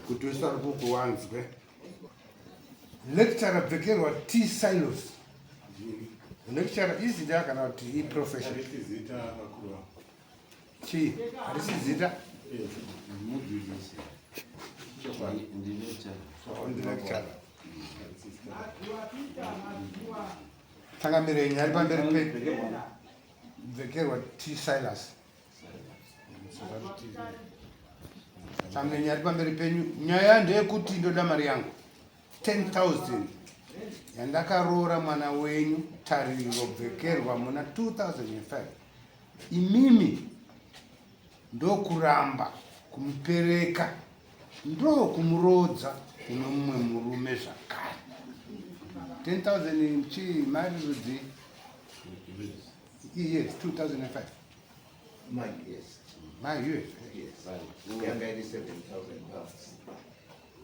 kuti usari kukuwanzwe lecturer Bvekerwa T Silos lecturer izita kana kuti iprofession chi harisi zita lecturer tangamire nyari pamberi pe Bvekerwa T Silas tamne nyari pamberi penyu nyaya ndeyekuti ndoda mari yangu 10,000 yandakaroora mwana wenyu tariro Bvekerwa muna 2005 imimi ndokuramba kumupereka ndokumurodza kuno mumwe murume zvakare 10,000 chi mari rudzi yes 2005 my years Yanga is 7,000 pounds.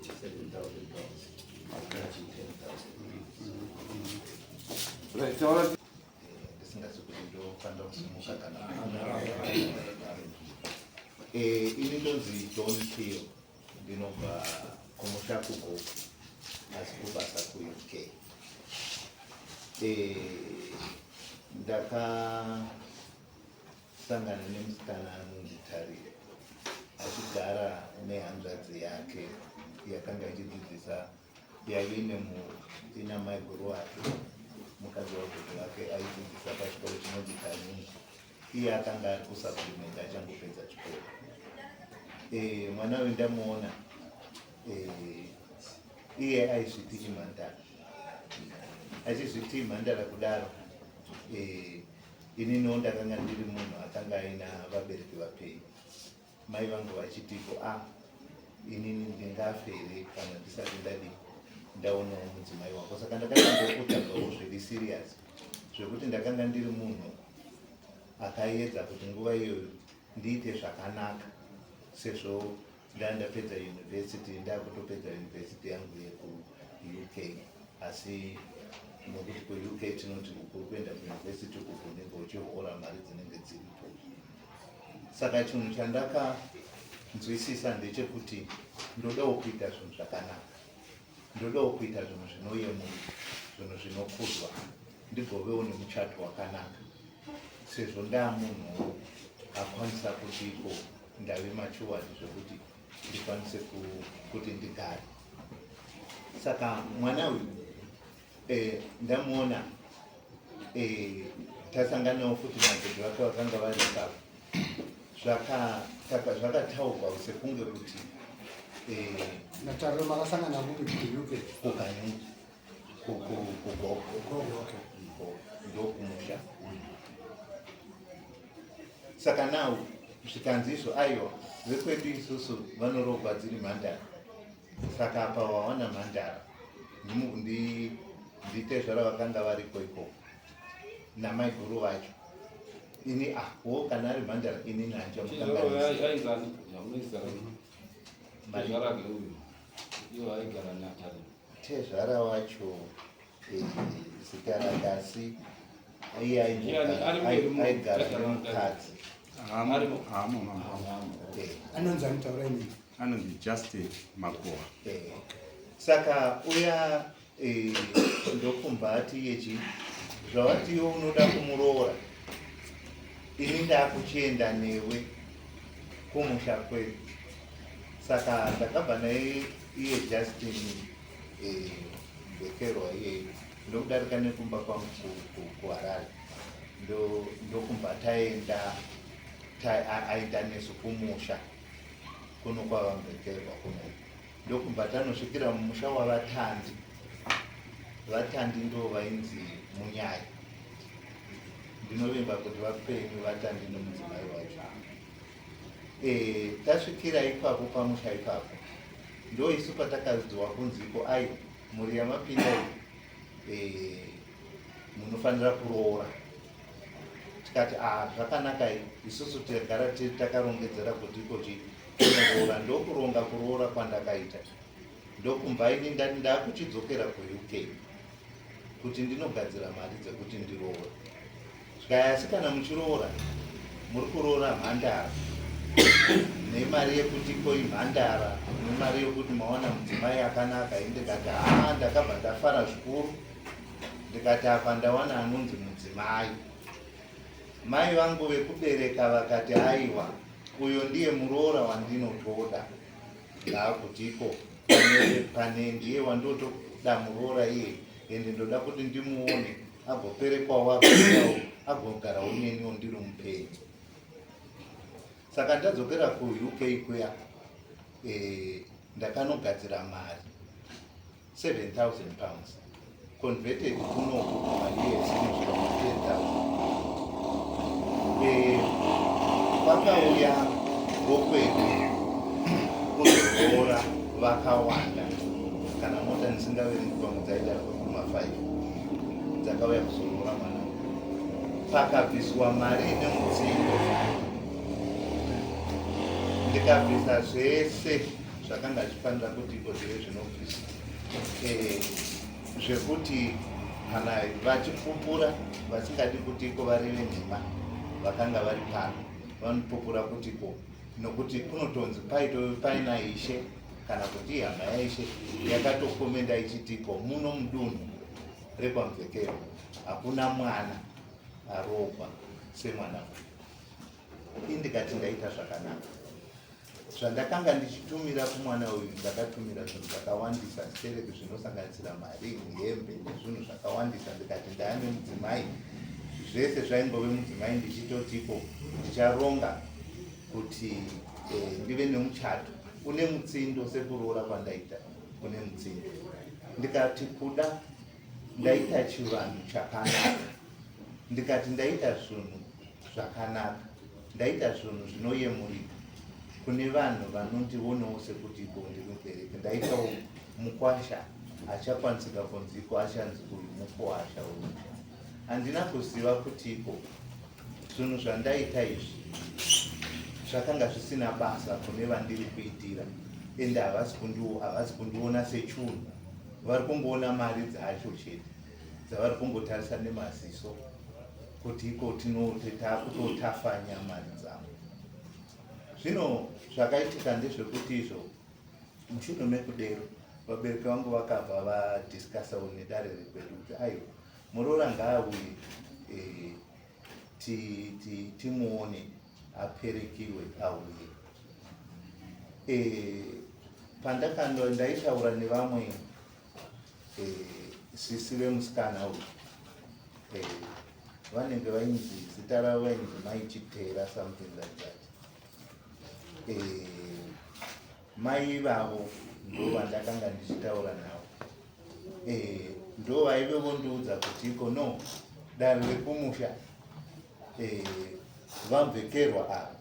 7,000 pounds. Right, so all inindonzi John Peel ndinobva kumushakuko asi kubasa ku-UK. Ndakasangana nemusikana anonzi Tarire achigara nehanzvadzi yake yakanga ichidzidzisa yaive ina maiguru ake mukadzi wabhuku wake aidzidzisa pachikoro chinonzi Kanini. Iye akanga ari kusupplement achangopedza chikoro. Mwana uyu ndamuona iye aizviti imhandara achizviti imhandara kudaro ininiwo ndakanga ndiri munhu akanga aina vabereki vapei. Mai vangu vachitiko inini ndingafere kana ndisati ndadi ndaonawo mudzimai wako. Saka ndakatangokutagawo zviri serious zvekuti ndakanga ndiri munhu akaedza kuti nguva iyoyo ndiite zvakanaka sezvo ndandapedza university ndakutopedza university yangu yeku-UK. Asi nokuti ku-UK tinoti ukuri kuenda kuuniversity uku unenge uchihoora mari dzinenge dziripo. Saka chinhu chandakanzwisisa ndechekuti ndodawo kuita zvinhu zvakanaka, ndodawo kuita zvinhu zvinoyemura, zvinhu zvinokudzwa, ndigovewo nemuchato wakanaka sezvo ndamunhu akwanisa kutiko ndave machuwadi zvekuti ndikwanise kuti ndigare. Saka mwana uyu ndamuona tasanganawo futi madhodha vake vakanga vari ipapo. Zvakataurwa sekunge kuti natariro makasangana kuUK kukanyi kugogo ndokumusha. Saka nawo zvikanzi izvo aiwa vekwedu isusu vanorogwa dziri mhandara. Saka apa wawana mhandara nditezvara vakanga variko ikoko namaiguru vacho. Ini wo kana ari mhandara ini nanja tezvara wacho zita rakasi iye aigara nemukadzi anonzi anitaura inini anonzi Just Makoa. Saka uya ndokumbati yechi zvawatiwo unoda kumuroora ini ndakuchienda newe kumusha kwedu. Saka ndakabva naye iye Justin Bvekerwa iye ndokudarika nekumba kwangu kuHarare ndokumba aenda nesu kumusha kuno kwavambekerwa kuno ndokumba tanosvikira mumusha wavatandi. Vatandi ndo vainzi Munyaya. Ndinovimba kuti vapenyu vatandi nomudzimai wacho. Tasvikira ipapo pamusha ipapo ndo isu patakazidzwa kunziko aiwa muri yamapinda munofanira kuroora. Tikati zvakanaka isusu tagara takarongedzera kuti ikochi kuroora kuroora kwandakaita ndokumva ini ndakuchidzokera kuUK kuti ndinogadzira mari dzekuti ndiroora. Zvikaya asi kana muchiroora muri kuroora mhandara nemari yekuti koi mhandara, nemari yekuti maona mudzimai akanaka. Ndikati ndakabva ndafara zvikuru. Ndikati apa ndawana anonzi mudzimai. Mai vangu vekubereka vakati aiwa, uyo ndiye muroora wandinotoda. Ndakutiko pane ndiye wandotoda muroora iye, ende ndoda kuti ndimuone agoperekwawo agogarawo neniwo ndiri mupenyu. Saka ndadzokera kuUK kuya, ndakanogadzira mari 7,000 pounds converted kuno US inosvika 10,000. Vakauya vokwedu kuzorora vakawanda, kana mota ndisingaverengi pamwe dzaita kuma5 dzakauya kuzorora mwana. Pakabviswa mari nemutsindo, ndikabvisa zvese zvakanga zvifanira kuti zvive zvinobviswa, zvekuti kana vachipupura vasingadi kutiko vari venhema vakanga vari pano vanopupura kutiko, nokuti kunotonzi paina ishe kana kuti hama yaishe yakatokomenda ichitiko muno mudunhu repamvekero hakuna mwana arogwa semwana. Indikati ndaita zvakanaka. Zvandakanga ndichitumira kumwana uyu ndakatumira zvinhu zvakawandisa, zitereki zvinosanganisira mari, hembe nezvinhu zvakawandisa. Ndikati ndaane mudzimai, zvese zvaingove mudzimai ndichitotiko ndicharonga kuti ndive nemuchato une mutsindo sekuroora kwandaita une mutsindo. Ndikati kuda ndaita chivanhu chakanaka, ndikati ndaita zvinhu zvakanaka, ndaita zvinhu zvinoyemurika kune vanhu vanondionawo sekuti ndiri mubereki. Ndaitawo mukwasha achakwanisika kunziko achanzi uyu mukwasha uyu. Handina kuziva kutiko zvinhu zvandaita izvi zvakanga zvisina basa kune vandiri kuitira, ende havasi kundiona sechunhu. Vari kungoona mari dzacho chete dzavari kungotarisa nemaziso kuti iko takutotafanya mari dzavo. Zvino zvakaitika ndezvekuti izvo mushure mekudero vabereki vangu vakabva vadisikasawo nedare rekwedu kuti aiwa muroora ngaauye timuone aperekiwe auye. Ndaitaura nevamwe sisi vemusikana uyu, vanenge vainzi zita ravo vainzi Maichitera something like that. Mai vavo ndo vandakanga ndichitaura navo, ndo vaive vondiudza kuti iko no dare rekumusha vamvekerwa ava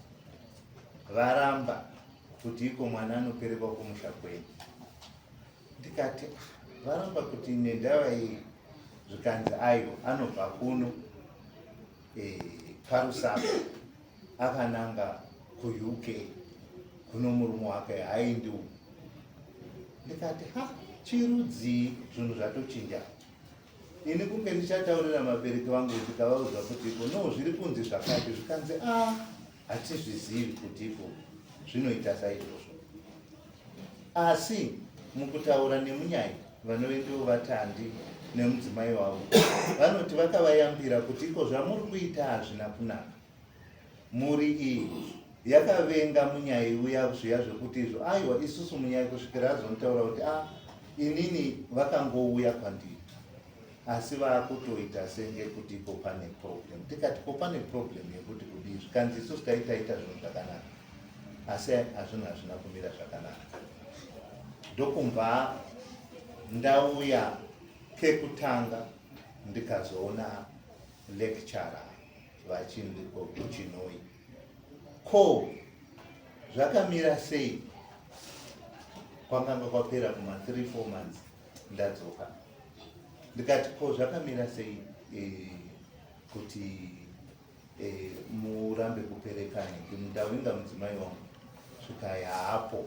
varamba kuti iko mwana anoperekwa kumusha kwenyu. Ndikati varamba kuti nendavai, zvikanzi aiwa anobva kuno parusaka akananga kuUK kuno murume wake haindiwo. Ndikati chirudzii, zvinhu zvatochinja. Ini kunge ndichataurira mabereki vangu ndikavaudza kuti iko no zviri kunzi zvakati, zvikanzi hatizvizivi kuti iko zvinoita saizvozvo. Asi mukutaura nemunyaya vanove ndivo vatandi nemudzimai wavo vanoti vakavayambira kuti iko zvamuri kuita hazvina kunaka. Muri iyi yakavenga munyaya uya zviya zvekuti izvo aiwa isusu munyaya kusvikira azonotaura kuti inini vakangouya kwandiri, asi vakutoita senge kuti iko pane problem. Tikati ko pane problem yekuti kudii? Zvikanzi isusu taitaita zvinhu zvakanaka, asi hazvina kumira zvakanaka. Ndokumva ndauya kekutanga ndikazoona lecturer vachindiko kuChinoi. Ko zvakamira sei? Kwakanga kwapera kuma 3-4 months ndadzoka. Ndikati ko zvakamira sei kuti murambe kuperekana? Ndavinga mudzimai wangu svikaya hapo.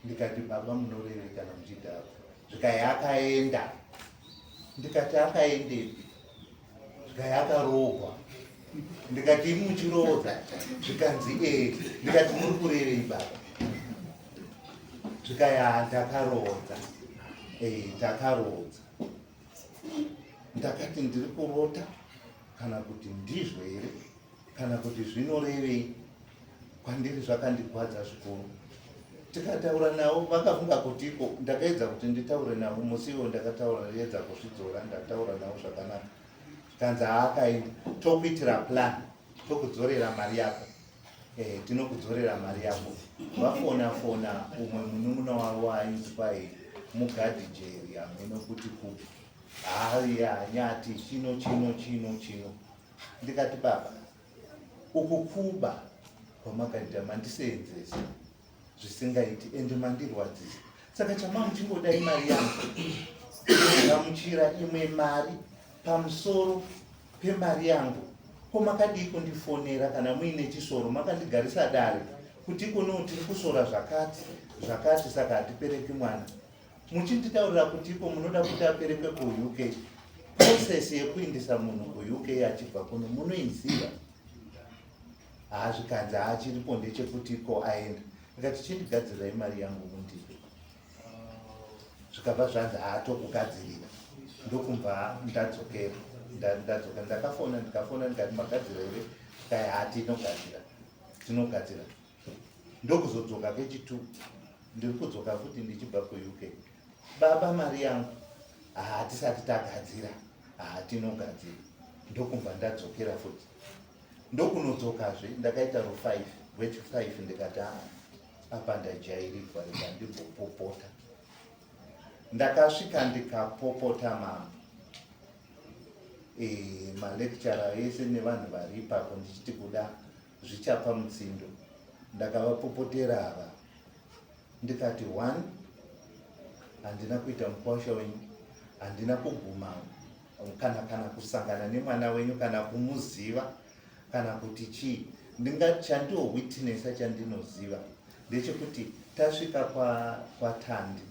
Ndikati baba munorerekana muchita hapo. Svikaya akaenda. Ndikati akaendepi? Svikaya akarogwa. ndikati muchiroodza zvikanzi ndikati muri kurevei baba zvikaya ndakaroodza ndakaroodza ndakati ndiri kurota kana kuti ndizvo here kana kuti zvinorevei kwandiri zvakandigwadza zvikuru tikataura navo vakafunga kutiko ndakaedza kuti nditaure navo musiwo ndakataura edza kuzvidzora ndataura navo zvakanaka kanzi haakaenda tokuitira plan tokudzorera mari yako tinokudzorera mari yako vafona umwe munun'una wavo ainzi kwai mugadhi jeri hameno kuti kupi nyati chino ndikati baba uku kuba kwamakaita mandiseenzesa zvisingaiti ende mandirwadzisa saka chamamuchingodai mari yangu gamuchira imwe mari pamusoro pemari yangu ko makadii kundifonera kana muine chisoro makandigarisa dare kuti ikono tiri kusora zvakati saka hatipereki mwana muchinditaurira kuti iko munoda kuti apereke kuuk process yekuindisa munhu kuuk achibva kuno munoiziva zvikanzi achiripo ndechekuti iko aenda ndikati chindigadzirai mari yangu mundipe zvikabva zvanzi haatokugadzirira ndokumva ndadzokera ndakafona ndikati magadzira here kai tinogadzira ndokuzodzoka kechitu ndiri kudzoka futi ndichibva kuuk baba mari yangu hatisati tagadzira tinogadzira ndokumva ndadzokera futi ndokunodzokazve ndakaita ru5 wechi5 ndikati apa ndajairirwa rega ndimbopopota ndakasvika ndikapopota malekchara ese nevanhu vari ipapo ndichiti kuda zvichapa mutsindo ndakavapopotera ava ndikati 1 handina kuita mukwasha wenyu handina kuguma kana kusangana nemwana wenyu kana kumuziva kana kuti chii chandiwo witnessa chandinoziva ndechekuti tasvika kwavatandi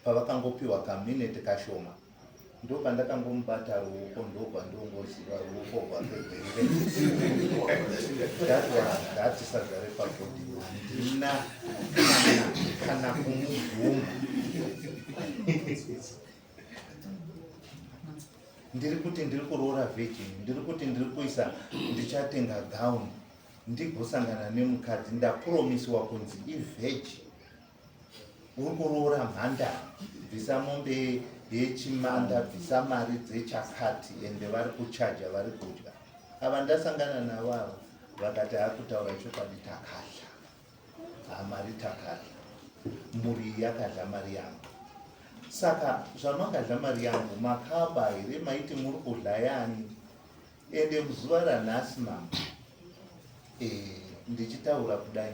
pavakangopiwa kaminete kashoma ndopandakangomubata ruoko ndobva ndongoziva ruoko rwakegatisagare pagodi handina kana kumubvuma ndiri kuti ndiri kuroora virgin ndiri kuti ndiri kuisa ndichatenga gauni ndigosangana nemukadzi ndapuromisiwa kunzi ivheji uri kuroora mhandara bvisa mombe yechimanda bvisa mari dzechakati ende vari kuchaja vari kudya ava ndasangana navo ava vakati hakutaura chokwadi takadla mari takadla muri yakadla mari yangu saka zvamakadla mari yangu makaba here maiti muri kudla yani ende muzuva ranhasi mama ndichitaura kudai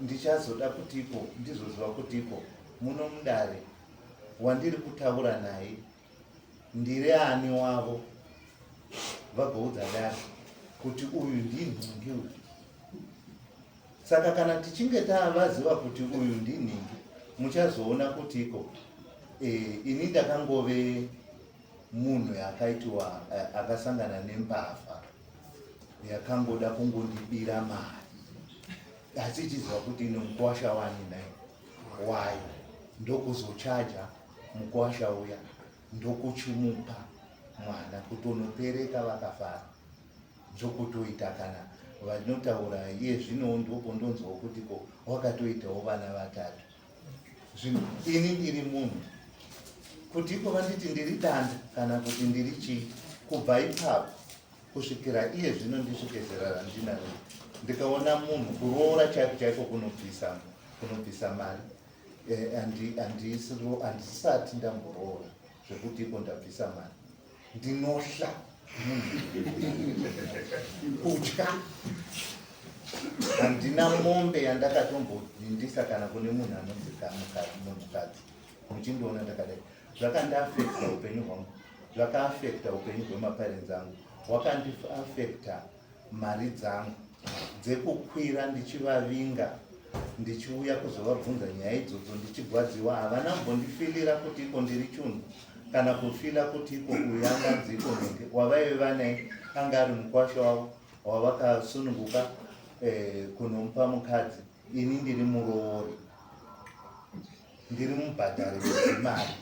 ndichazoda kutiko ndizoziva kutiko muno mudare wandiri kutaura naye ndiri ani wavo vagoudza dare kuti uyu ndinhingi uyu saka kana tichinge tavaziva kuti uyu ndinhingi muchazoona kutiko ini ndakangove munhu yakaitwa akasangana nembavha yakangoda kungondibira mari asi ichiziva kuti ine mukwasha 1 wayo ndokuzochaja mukwasha uya ndokuchimupa mwana kutonopereka vakafara zvokutoita kana vanotaura iye zvino ndopo ndonzwa kutiko wakatoitawo vana 3 ini ndiri munhu kuti iko vanditi ndiri danda kana kuti ndiri chii kubva ipapo kusvikira iye zvino ndisvike zera randinaro ndikaona munhu kuroora chaiko kunobvisa mari handisati ndamboroora zvekuti iko ndabvisa mari ndinohla kutya handina mombe yandakatombodhindisa kana kune munhu anonzimunhukadzi muchindiona ndakadai zvakandiafekta upenyu hwangu zvakaafekta upenyu hwemaparenzi angu hwakandiafekta mari dzangu dzekukwira ndichivavinga ndichiuya kuzovabvunza nyaya idzodzo ndichigwadziwa havana mbondifilira kuti iko ndiri chunhu kana kufila kuti iko uyanga nziko nenge wavaive vanai anga ari mukwasha wavo wavakasununguka kunomupa mukadzi. Ini ndiri muroori, ndiri mubhadhari wezimari,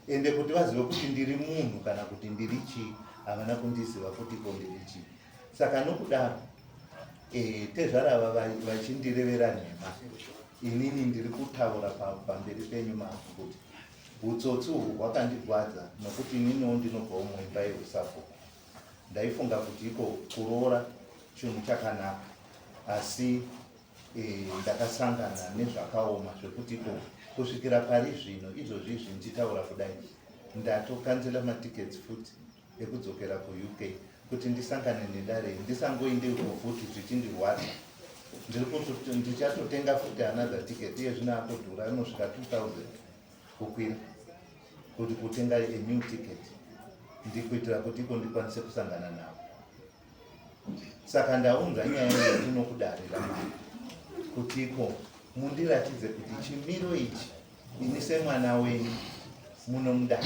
ende kuti vazive kuti ndiri munhu kana kuti ndiri chii havana kundiziva kuti ko ndiri chii. Saka nokudaro tezvarava vachindirevera nhema, inini ndiri kutaura pamberi penyu mavo kuti utsotsi uhwu hwakandigwadza nokuti ininiwo ndinobvawo muimba yeusapho. Ndaifunga kuti iko kuroora chinhu chakanaka, asi ndakasangana nezvakaoma zvekuti iko kusvikira pari zvino izvozvi nditaura kudai ndatokanzela matikets futi ekudzokera kuUK kuti ndisangane nedare ndisangoinde uko futi zvichindirwadza. Ndichatotenga futi another ticket, iye zvino akudhura inosvika 2000 kukwira kuti kutenga a new ticket ndikuitira kuti iko ndikwanise kusangana navo. Saka ndaunza nyaya yetinokudarira mari kuti iko mundiratidze kuti chimiro ichi ini semwana wenyu munomuda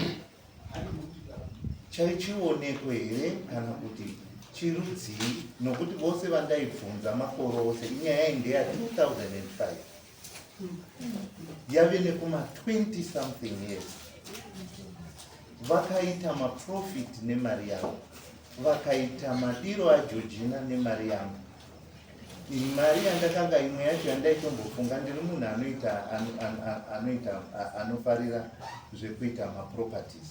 chionekwe here kana kuti chirudzii, nokuti vose vandaibvunza makore ose inyaya yainge ya 2005 yave nekuma 20 something years. Vakaita maprofit nemari yangu, vakaita madiro aJeorgina nemari yangu. Mari yandakanga imwe yacho yandaitombofunga ndiri munhu anofarira zvekuita maproperties.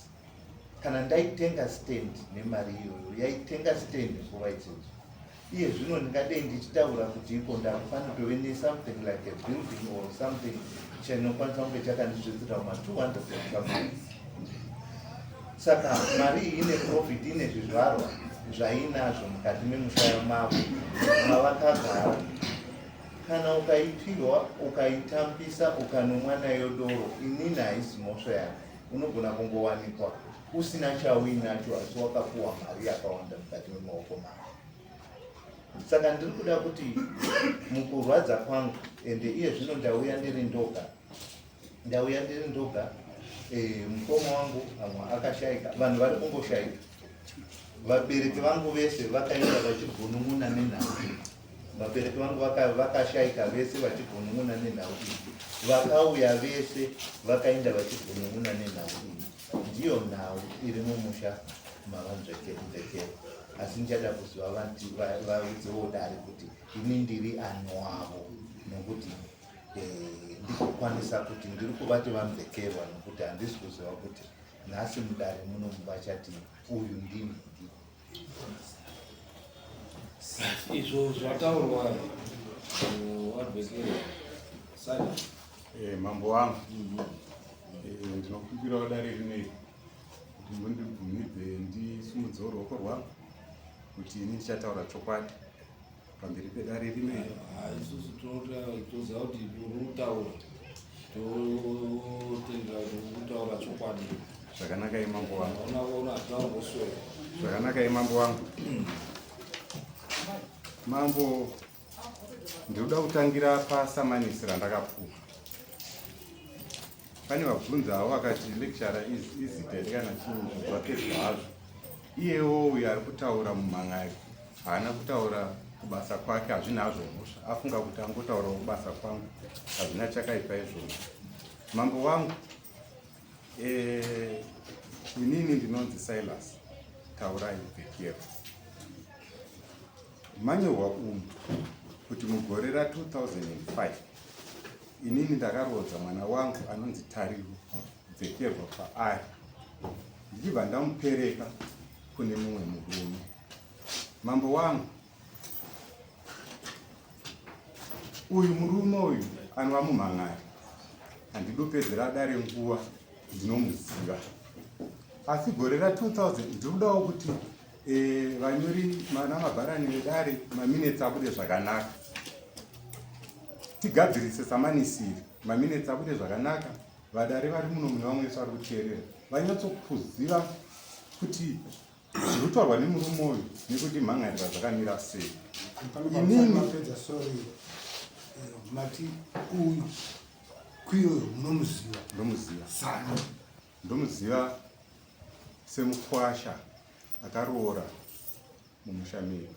Kana ndaitenga stand nemari iyoyo yaitenga stand nguva idzodzo. Iye zvino ndingadei ndichitaura kuti iko ndakufanira kutove ne-something like a building or something chinokwanisa kunge chakandisvitsira ma 200 and something. Saka mari iyi ine profit, ine zvizvarwa zvainazvo mukati memusha mavo mavakagara. Kana ukaipiwa ukaitambisa ukanomwa nayo doro, inini haisi mhosva yako, unogona kungowanikwa usina chauinacho asi wakapuwa mari yakawanda mukati memaoko mako. Saka ndiri kuda kuti mukurwadza kwangu, ende iye zvino ndauya ndiri ndoga, mukoma wangu amwe akashaika, vanhu vari kungoshaika. Vabereki vangu vese vakaenda vachigunun'una nenhau. Vabereki vangu vakashaika vese vachigunun'una nenhau. Vakauya vese vakaenda vachigunun'una nenhau. Ndiyo nhau iri mumusha mavanzvekero. Asi ndichada kuziva vaudzewo dare kuti ini ndiri ani wavo, nokuti ndikukwanisa kuti ndiri kuvati vamvekerwa, nokuti handisi kuziva kuti nhasi mudare muno vachati uyu ndini. Izvo zvataurwa wavhekerwa sada mambo wangu, ndinokumbirawo dare rinei kuti mundibvumidze ndisumudzewo ruoko rwangu kuti ini ndichataura chokwadi pamberi pedare rinei. Isusu toziva kuti uri kutaura, totendera kuti kutaura chokwadi. Zvakanaka mambo wangu, unatauroswera zvakanaka mambo wangu. Mambo, ndinoda kutangira pasamanisi randakapuwa. Pane vabvunzawo vakati lecturer izita kana chinhu zvapedzwa hazvo. Iyewo uyo ari kutaura mumhan'ari haana kutaura kubasa kwake, hazvina hazvo mhosva, afunga kuti angotaura kubasa kwangu, hazvina chakaipa izvozvo. Mambo wangu, inini ndinonzi Silas, taurai Vhekero. Manyorwa umu kuti mugore ra2005 inini ndakarodza mwana wangu anonzi Tariro Vhekerwa paari, ndichibva ndamupereka kune mumwe murume. Mambo wangu, uyu murume uyu anova mumhan'ari, handidopedzera dare nguva ndinomuziva. Asi gore ra2000 ndinodawo kuti vanyori namabharani vedare maminitsi abude zvakanaka, tigadzirise samanisiri, maminitsi abude zvakanaka, vadare vari muno mune vamwe vari kuteerera vanyatsokuziva kuti zviri kutaurwa nemurume uyu nekuti mhan'arira zvakamira sei. Inini mati uyu kuyo munomuziva. Ndomuziva Sani ndomuziva semukwasha akaroora mumusha medu.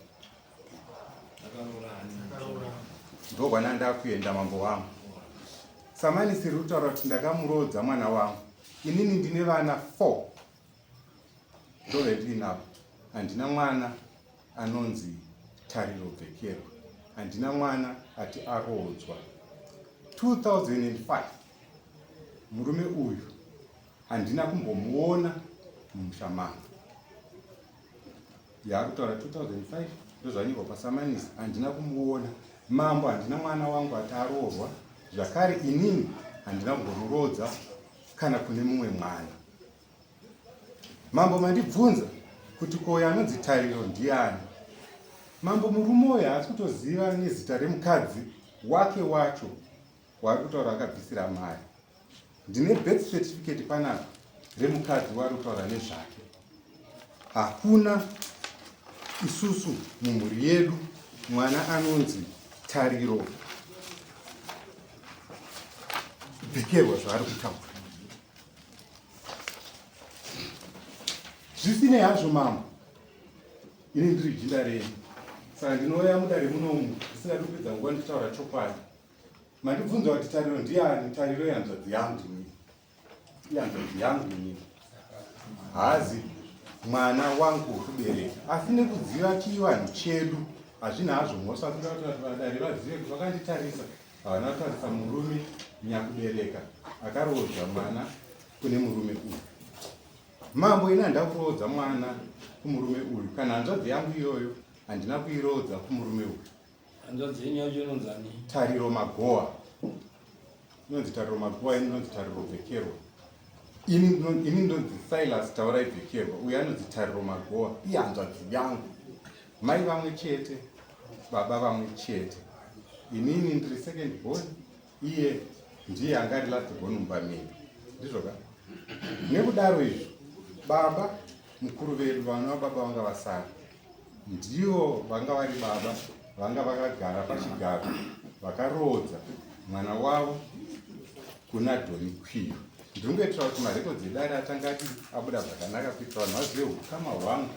Ndogwana ndakuenda mambo wangu. Samanisi rutaura kuti ndakamurodza mwana wangu. Inini ndine vana 4. Ndove ndinapo. Handina mwana anonzi Tariro Bhekero. Handina mwana ati arodzwa. 2005 murume uyu handina kumbomuona mumusha mangu. Yakutaura 2005 ndozvanyirwa pasamanisi, handina kumuona. Mambo handina mwana wangu ati aroorwa. Zvakare inini handina kumbomurodza kana kune mumwe mwana. Mambo mandibvunza kuti koya anonzi Tariro ndiani? Mambo murume uyu haasi kutoziva nezita remukadzi wake wacho waari kutaura akabvisira mari. Ndine birth certificate panapa remukadzi waari kutaura nezvake. Hakuna isusu mumhuri yedu mwana anonzi Tariro Bhekero zvaari kutaura. Zvisinei hazvo mambo, ini ndiri jinda renyu. Saka ndinouya mudare munomu ndisingadi kupedza nguva ndichitaura chokwadi. Mandibvunza kuti Tariro ndiani? Tariro ihanzvadzi yangu inini. Ihanzvadzi yangu inini. Hazi mwana wangu wokubereka. Asi nekuziva chivanhu chedu hazvina hazvo mhosva kuda kuti vanhu vadare vazive kuti vakanditarisa havana kutarisa murume nyakubereka akaroodza mwana kune murume uyu. Mambo ina ndakuroodza mwana kumurume uyu. Kana hanzvadzi yangu iyoyo handina kuirodza kumurume uyu. Hanzvadzi yenyu yacho inonzani? Tariro Magoa. Inonzi Tariro Magoa, ini inonzi Tariro Bhekero. Ini ndonzi Silas Taurai Bhekero. Uyu anonzi Tariro Magoa. Ihanzvadzi yangu. Mai vamwe chete, baba vamwe chete. Inini ndiri second born, iye ndiye angari last born mumbameni. Ndizvo ka? Nekudaro izvo, baba mukuru vedu vana baba vanga vasara. Ndivo vanga vari baba, vanga vakagara pachigaro, vakarodza mwana wavo kuna Doni Kwiyo. Ndingoitira kuti marekodzi edare atangati abuda zvakanaka kuitira vanhu vazive ukama hwangu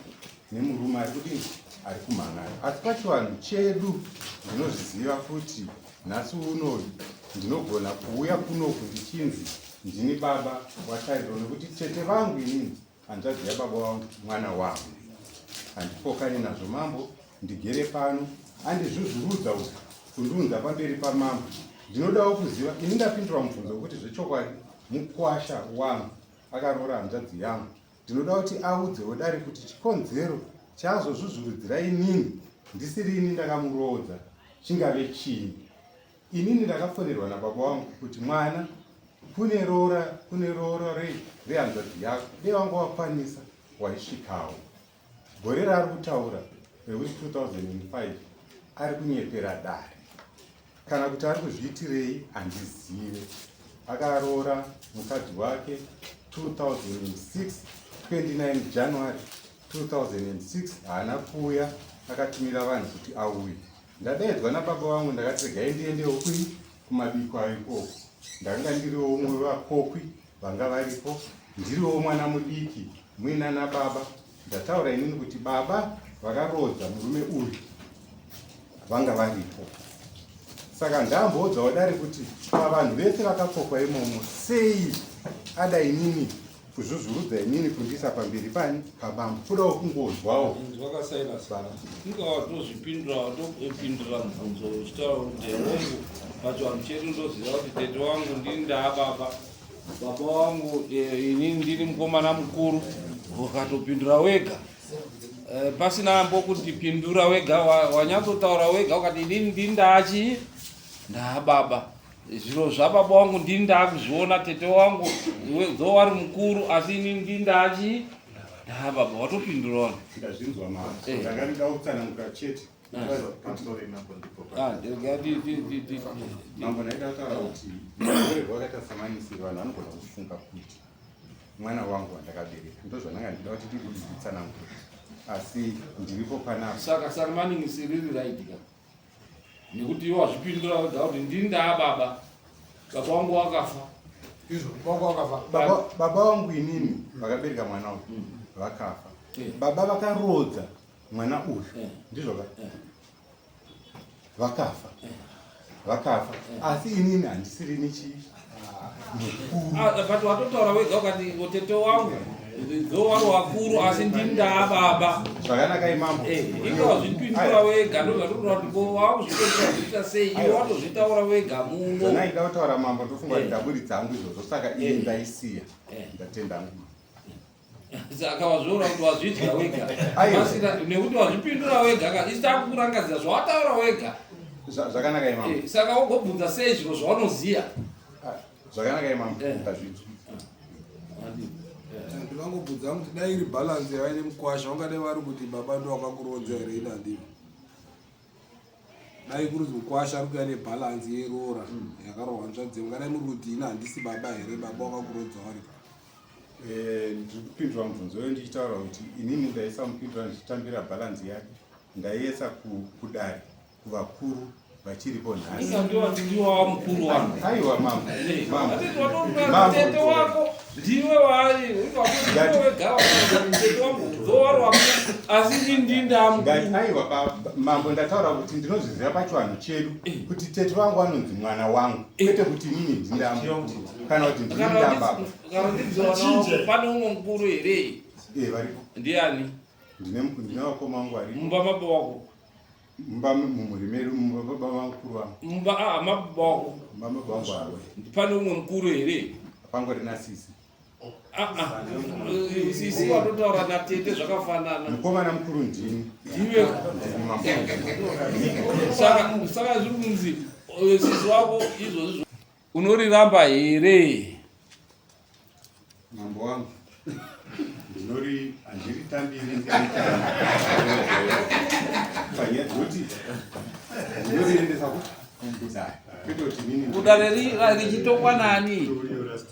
nemurume ari kudini ari kumhan'ara. Asi pachivanhu chedu ndinozviziva kuti nhasi unoyu ndinogona kuuya kunoku ndichinzi ndini baba waTariro nekuti tete vangu inini hanzvadzi yababa wangu mwana wangu. Handipokani nazvo mambo, ndigere pano andizvuzvurudza kuti kundiunza pamberi pamambo. Ndinodawo kuziva, ini ndapindura mubvunzo wekuti zvechokwadi mukwasha wangu akaroora hanzvadzi yangu. Ndinoda kuti audzewo dare kuti chikonzero chazozvuzvurudzira inini ndisirini ndakamuroodza chingave chii. Inini ndakafonerwa nababa wangu kuti mwana kune roora rehanzvadzi yako dei wangu wakwanisa waisvikawo. Gore raari kutaura rekuti 2005 ari kunyepera dare. Kana kuti ari kuzviitirei handizive. Akaroora mukadzi wake 2006, 29 January 2006. Haana kuuya, akatumira vanhu kuti auye. Ndadaidzwa nababa vangu ndakati regai ndiendewo kumabiko ayo ikoko. Ndanga ndiriwo umwe vakokwi vanga varipo, ndiriwo mwana mudiki muina nababa. Ndataura inini kuti baba vakarodza murume uyu vanga varipo. Saka ndamboudzawo dare kuti pavanhu vese vakakokwa imomo sei ada inini kuzvuzvurudza inini kundisa pamberi pani pabambo kudawo kungozwawo. Zvakasairasana ingawatozvipindura watopindura mubvunzo uchitaura kuti hongu pachivanhu chedu ndoziva kuti tete wangu ndini ndaababa, baba wangu inini ndini mukomana mukuru. Ukatopindura wega pasina ambo kuti pindura wega, wanyatsotaura wega ukati inini ndini ndaachi ndaababa. Zviro zvababa wangu ndini ndaakuzviona, tete wangu dzowo wari mukuru asi inini ndini ndaachi ndaababa. Watopindurawo. Ndazvinzwa mama. Ndakarida kutsananguka chete. Mambo naida kutaura kuti mubereko wakaita samanisi vanhu vanogona kufunga kuti mwana wangu wandakabereka. Ndozvananga ndida kuti nditsanangure. Asi ndiripo panapa. Saka maningi riri right ka. Nekuti iwo wazvipindura wega kuti ndini ndaababa. Baba wangu wakafa. Izvo baba wakafa. Baba wangu inini vakabereka mwana wangu. vakafa baba vakarodza mwana uyu ndizvo vakafa asi inini handisiri nechi but watotaura wega ukati tete wangu ndo wari wakuru asi ndini ndaababa zvakanaka imambo inge wazvipindura wega ndozvatotora kuti ko wakuzvitoita zviita sei iwe watozvitaura wega muno zvonaida kutaura mambo ndofunga kuti ndaburi dzangu izvozvo saka iye ndaisiya ndatenda saka wazviona kuti wazvidya wega nekuti wazvipindura wega isi takurangadzira zvawataura wega zvakanaka imambo saka wogobvunza sei zviro zvaunoziya zvakanaka imambo ndazviti ndingangobvunza kuti dai iri bhalansi yavaine mukwasha vangadai vari kuti baba ndo wakakurodza here ida ndimo dai kuruzi mukwasha ari kuya nebhalansi yerora yakarohwa nzvadze ungadai muri kuti ina handisi baba here baba wakakurodza wari ndiri kupindura mubvunzo uyo ndichitaura kuti inini ndaisa mupindura ndichitambira bhalansi yake ndaiesa kudare kuvakuru vachiripo ndiwa mukuru wangu aiwa mambo tete wako ndiwe waitete wangu dzowarwa asi aiwa mambo ndataura kuti ndinozviziva pachivanhu chedu kuti tete wangu anonzi mwana wangu kwete kuti nini ndindamu kana kuti ndindababa pane umwe mukuru here varipo ndiani ndine vakoma wangu vari mumba mababa wako mumba mumhuri medu mumba baba mukuru wangu mababa wako mababa wangu avo pane umwe mukuru here pangorina sisi sisi watotaura natete zvakafanana mukomana mukuru ndini iwe saka zviri kunzi sisi wako izvozvi unoriramba here mambo wangu handiritambiri panyaya dzoti ndinoriendesa kwete kuti nini kudare richitongwa nani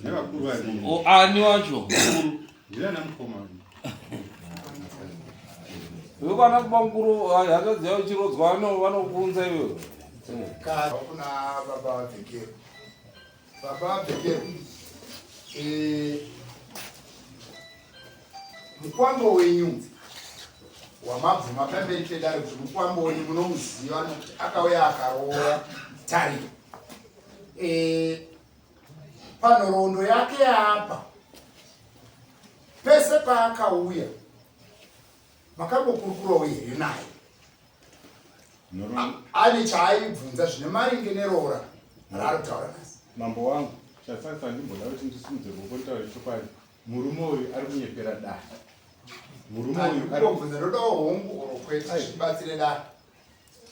nevakuru vari ani wacho mukuru ndilana mukomana vekwana kuba mukuru hakadziva uchirodzwa vanokunza iwewe kuna baba vabhekero mukwambo wenyu wamabvu mapemberi pedare kuti mukwambo wenyu munomuziva nokuti akauya akaroora tari panhorondo yake yaapa pese paakauya makambokurukurawo here naye ane chaaibvunza zvine maringe neroora raari kutaura nasi mambo wangu chasasa ndimboda kuti ndisimudze ruoko nditaure chokwadi murume uyu ari kunyepera dare murume uyu arikubvunza ndodawo hongu orokwete chibatsire dare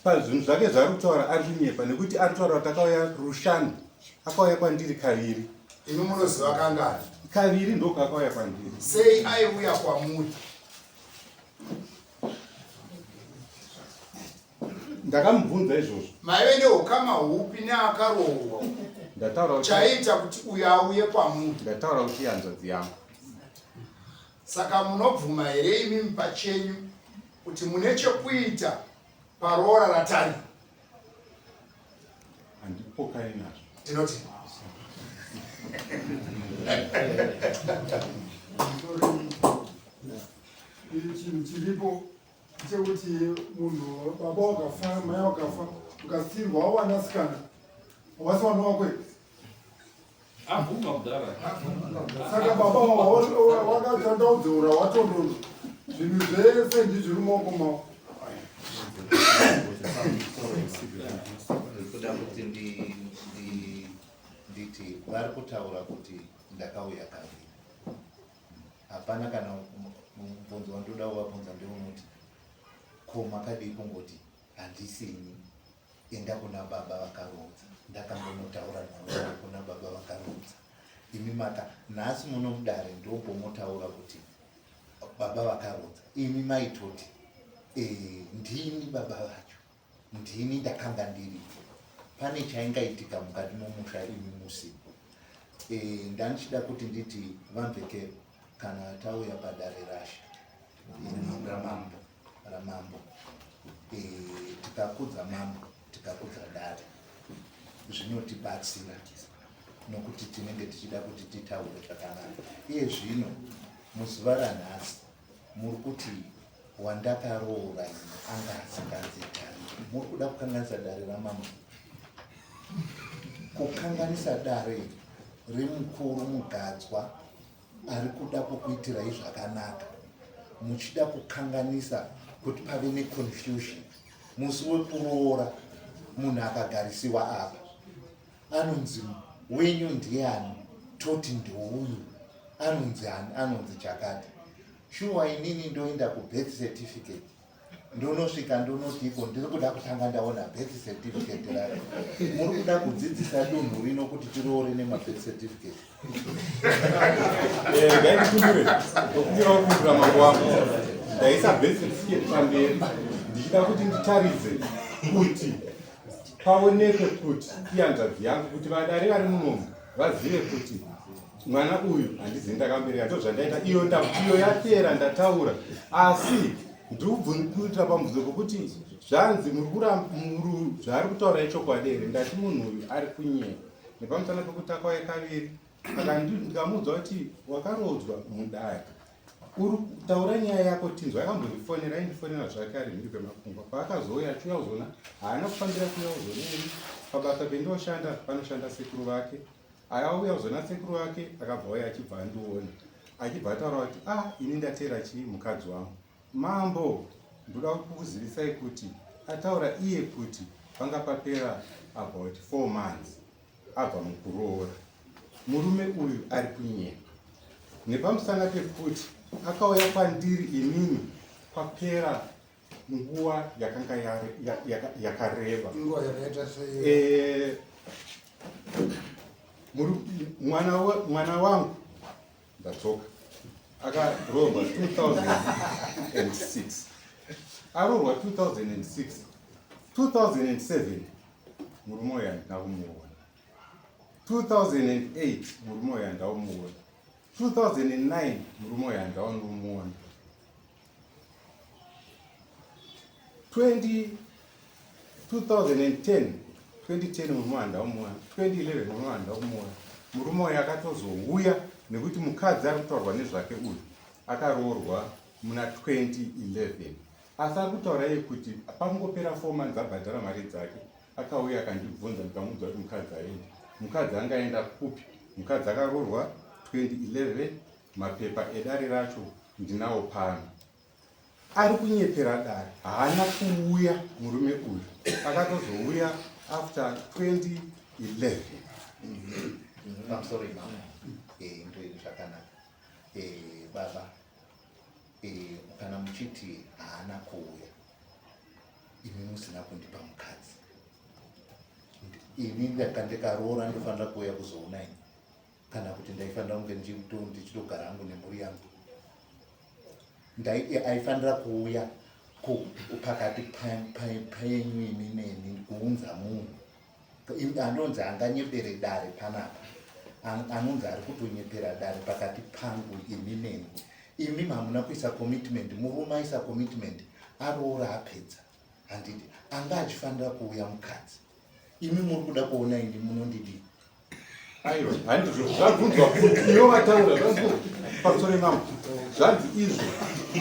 pazvinhu zvake zvari kutaura ari kunyepa nekuti ari kutaura kuti akauya rushanu akauya kwandiri kaviri imi munoziva kangani kaviri ndoko akauya kwandiri sei aiuya kwamuri ndakamubvunza izvozvo maive neukama hupi neakarohwa ndataura chaita kuti uyo auye kwamuri ndataura kuti ihanzvadzi yangu saka munobvuma here imi pachenyu kuti mune chekuita paroora ratari handipokani nazvo ndinoti chinhu chiripo chekuti munhu baba wakafa mai wakafa ukasirwa wawanasikana wasi vana wakwe abvuma kudara saka baba wakatandaudzora watondono zvinhu zvese ndizviri mumaoko mavo kuda kuti nditi vari kutaura kuti ndakauya kaviri hapana kana mubvunzo wandoda kuvabvunza ndeunuti ko makadii kungoti handisini enda kuna baba vakarodza ndakambonotaura navo kuna baba vakarodza imi maka nhasi muno mudare ndombomotaura kuti baba vakarodza imi maitoti ndini baba vacho ndini ndakanga ndiripo pane chaingaitika mukati momusha imi musipo ndandichida kuti nditi vamvekero kana tauya padare rasha ramambo tikakudza mambo tikakudza dare zvinotibatsira nokuti tinenge tichida kuti titaure zvakanaka iye zvino muzuva ranhasi muri kuti wandakaroora anga asinganzi dare, muri kuda kukanganisa dare ramama, kukanganisa dare remukuru mugadzwa ari kuda kukuitirai zvakanaka, muchida kukanganisa kuti pave neconfusion. Musi wekuroora munhu akagarisiwa apa anonzi wenyu ndiani, toti ndouyu, anonzi chakati. Shuwa inini ndoenda kubirth certificate, ndonosvika ndonotiko ndiri kuda kutanga ndaona birth certificate rayo. Muri kuda kudzidzisa dunhu rino kuti tiroore nemabirth certificate. Ngaitikumbire ndokumbira kukumbira mambo wangu ndaisa birth certificate pamberi ndichida kuti nditaridze kuti paonekwe kuti iyanzvadzi yangu kuti vadare vari munomu vazive kuti mwana uyu handizi ndakambereka, ndozvandaita. Iyo yapera, ndataura, asi ndikubvunzira pamubvuzo pokuti zvanzi zvaari kutaura ichokwadi here. Ndati munhu uyu ari kunyenya nepamusana pekuti akauya kaviri ndikamuudza kuti wakarodzwa mudare, uri kutaura nyaya yako tinzwa. Akambondifonera, aindifonera zvake ari mhiri kwemakungwa. Paakazouya achiuya kuzona, haana kufambira kuuya kuzoneni pabasa pendinoshanda, panoshanda sekuru vake. Akauya kuzona sekuru vake, akabva uya achibva andiona, achibva ataura kuti ini ndatera chii mukadzi wangu. Mambo, ndoda kukuzivisai kuti ataura iye kuti panga papera about 4 months abva mukuroora. Murume uyu ari kunyenya. Nepamusana pekuti akauya kwandiri inini papera nguva yakanga yakareba. Nguva yakaita sei? Mwana wangu ndatoka akaroorwa 2006, aroorwa 2006, 2007 murume uyu handina kumuona, 2008 murume uyu handaumuona, 2009 murume uyu handaundomuona, 2010 murume handaumuona, 2011 murume handaumuona. Murume uyu akatozouya nekuti mukadzi ari kutaurwa nezvake uyu akaroorwa muna 2011, asi ari kutaura iye kuti pangopera 4 months abhadhara mari dzake. Akauya akandibvunza, ndikamuudza kuti mukadzi aendi. Mukadzi angaenda kupi? Mukadzi akaroorwa 2011, mapepa edare racho ndinawo pano. Ari kunyepera dare, haana kuuya murume uyu, akatozouya after 2011. I'm sorry, mama. Ndoiri zvakanaka. Baba, kana muchiti haana kuuya, imi musina kundipa mukadzi. Ini ndakaroora ndofanira kuuya kuzoona ini, kana kuti ndaifanira kunge ndichitogara hangu nemhuri yangu. Aifanira kuuya pakati penyu imi neni kuunza munhu. Anonzi anganyepere dare panapa, anonzi ari kutonyepera dare pakati pangu imi neni. Imi hamuna kuisa commitment, murume aisa commitment, aroora apedza. Handiti anga achifanira kuuya mukadzi. Imi muri kuda kuona ini munondidi. Aiwa, handizvo zvabvunzwa ivo vataura zvabvunzwa pamusoro mambo. Zvanzi izvo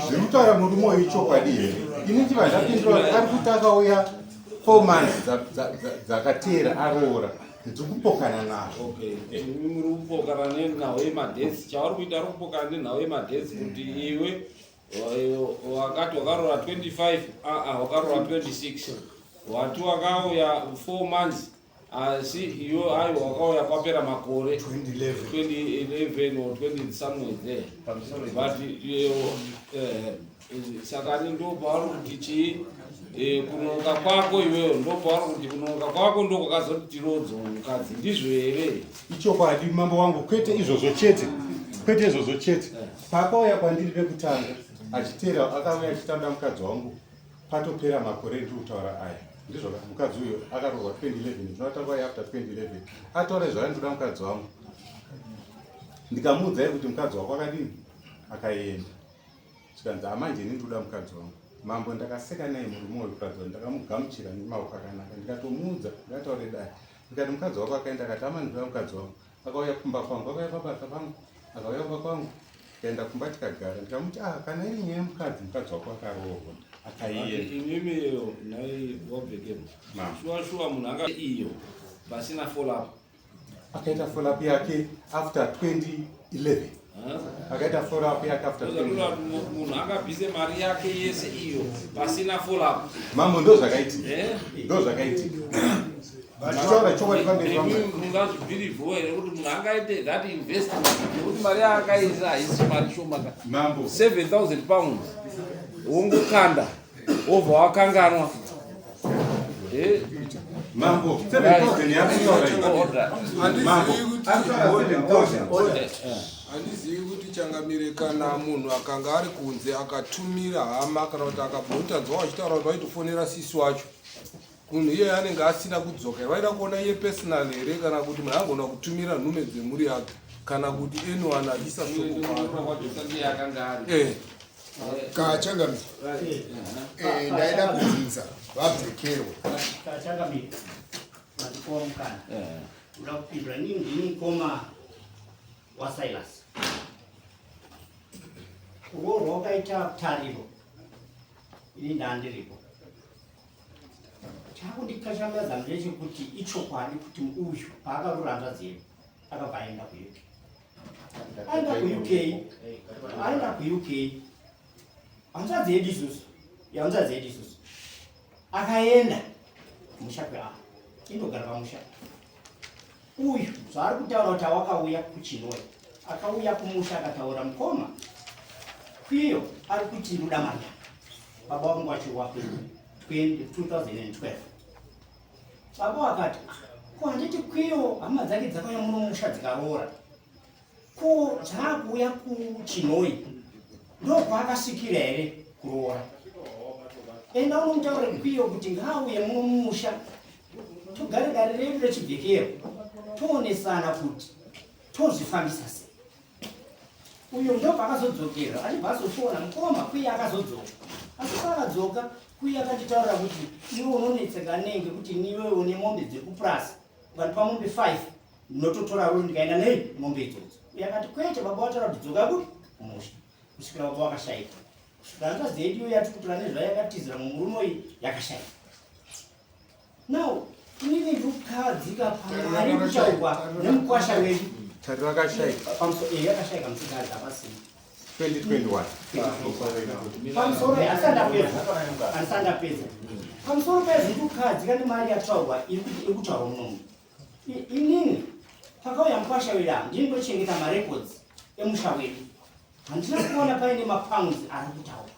zviri kutaura murume uyu ichokwadi here. Ini ndiva ndapindura ari kuti akauya 4 months dzakateera aroora, ndikupokana nazvo. Muri kupokana nenhau yemadhesi. Chauri kuita ari kupokana nenhau yemadhesi kuti iwe wakati wakaroora 25, wakaroora 26, wati wakauya 4 months, asi iwe aiwa wakauya kwapera makore 2011 or 20 somewhere there. But saka ndopauri kuti chii kunonoka kwako iweyo, ndopauri kuti kunonoka kwako ndokwakazoti tirodzo mukadzi, ndizvo here? Ichokwadi mambo wangu, kwete izvozvo chete, kwete izvozvo chete. Paakauya kwandiri pekutanga achiteera, akauya achitamba mukadzi wangu, patopera makore ndiri kutaura aya. Ndizvo mukadzi uyo akaroorwa 2011, zvinotakwa after 2011. Ataura zvaandoda mukadzi wangu. Ndikamuudza iye kuti mukadzi wako akadini? Akaenda. Chikanzi amanje ini ndoda mukadzi wangu. Mambo ndakaseka naye murume uyu kuratidza kuti ndakamugamuchira nemaoko akanaka. Ndikatomuudza, ndikataure dai. Ndikati mukadzi wako akaenda, akati ama ndoda mukadzi wangu. Akauya kumba kwangu, akauya pabasa pangu, akauya kumba kwangu. tikaenda kumba tikagara ndikamuti kana iri nyaya mukadzi wako akaroorwa akaienda inimiyo nai wabvekemo shuwa munhu anga iyo pasina follow up akaita follow up yake after 2011 akaita follow up yake after 2011 munhu akabvise mari yake yese iyo pasina follow up mambo ndo zvakaitika mungazvibhirivho here kuti munhu angaite that investment yekuti mari yaakaisa haisi mari shoma 7,000 pounds wongokanda obva wakanganwa mambo 7,000 yakutaura handizivi kuti changamire kana munhu akanga ari kunze akatumira hama kana kuti akabhotanzwa wachitaura kuti vaitofonera sisi wacho munhu iye anenge asina kudzoka vaida kuona iye personal here kana kuti munhu angona kutumira nhume dzemhuri yake kana kuti anyone aisa kachangamire ndaida kubvunza vabvekerwa kachangamire matipowa mukana uda kupindura ndini koma waSilas uwo rwakaita tariro ini ndandiripo chakundikashambiradza ndechekuti ichokwadi kuti uyu paakaruranda dzedu akabva aenda kuuk hanzva dzedu isusu akaenda musha kweapa indogara pamusha uyu zvaari kutaura kuti awakauya kuchinoi akauya kumusha akataura mukoma kwiyo ari kuti ndoda mari yake baba wangu achiwape 2012 baba wakati ko handiti kwiyo hama dzake dzakauya muno musha dzikaroora ko dzaakuuya kuchinoi ndokwaakasikira here kuroora enda unomutaura kwiyo kuti ngaauye muno musha togare gare redu rechibhekero toonesana kuti tozvifambisa sei uyo ndobva akazodzokera achibva azotoona mukoma kwiye akazodzoka asi paakadzoka kwiye akanditaurira kuti iwe unonetseka nenge kuti niwe une mombe dzekupurasi ukandipa mombe 5 ndinototora ruri ndikaenda nei mombe idzodzo uye akati kwete baba wataura kuti dzoka kuti kumusha kusvikira baba wakashayika kusvikira nzva zedu iyo yati kutora nezvayakatizira mumurume iyi yakashayika now inini ndikukadzika pamari kuchaurwa nemukwasha wedu tariro akashayika yakashayika musikadzi apasini 2021 pamusoro handisandapedza pamusoro pezindikukadzika nemari yataurwa iri kutaurwa munomu inini pakauya mukwasha wedu aa ndindochengeta marecords emusha wedu handina kuona paine mapounds ari kutaurwa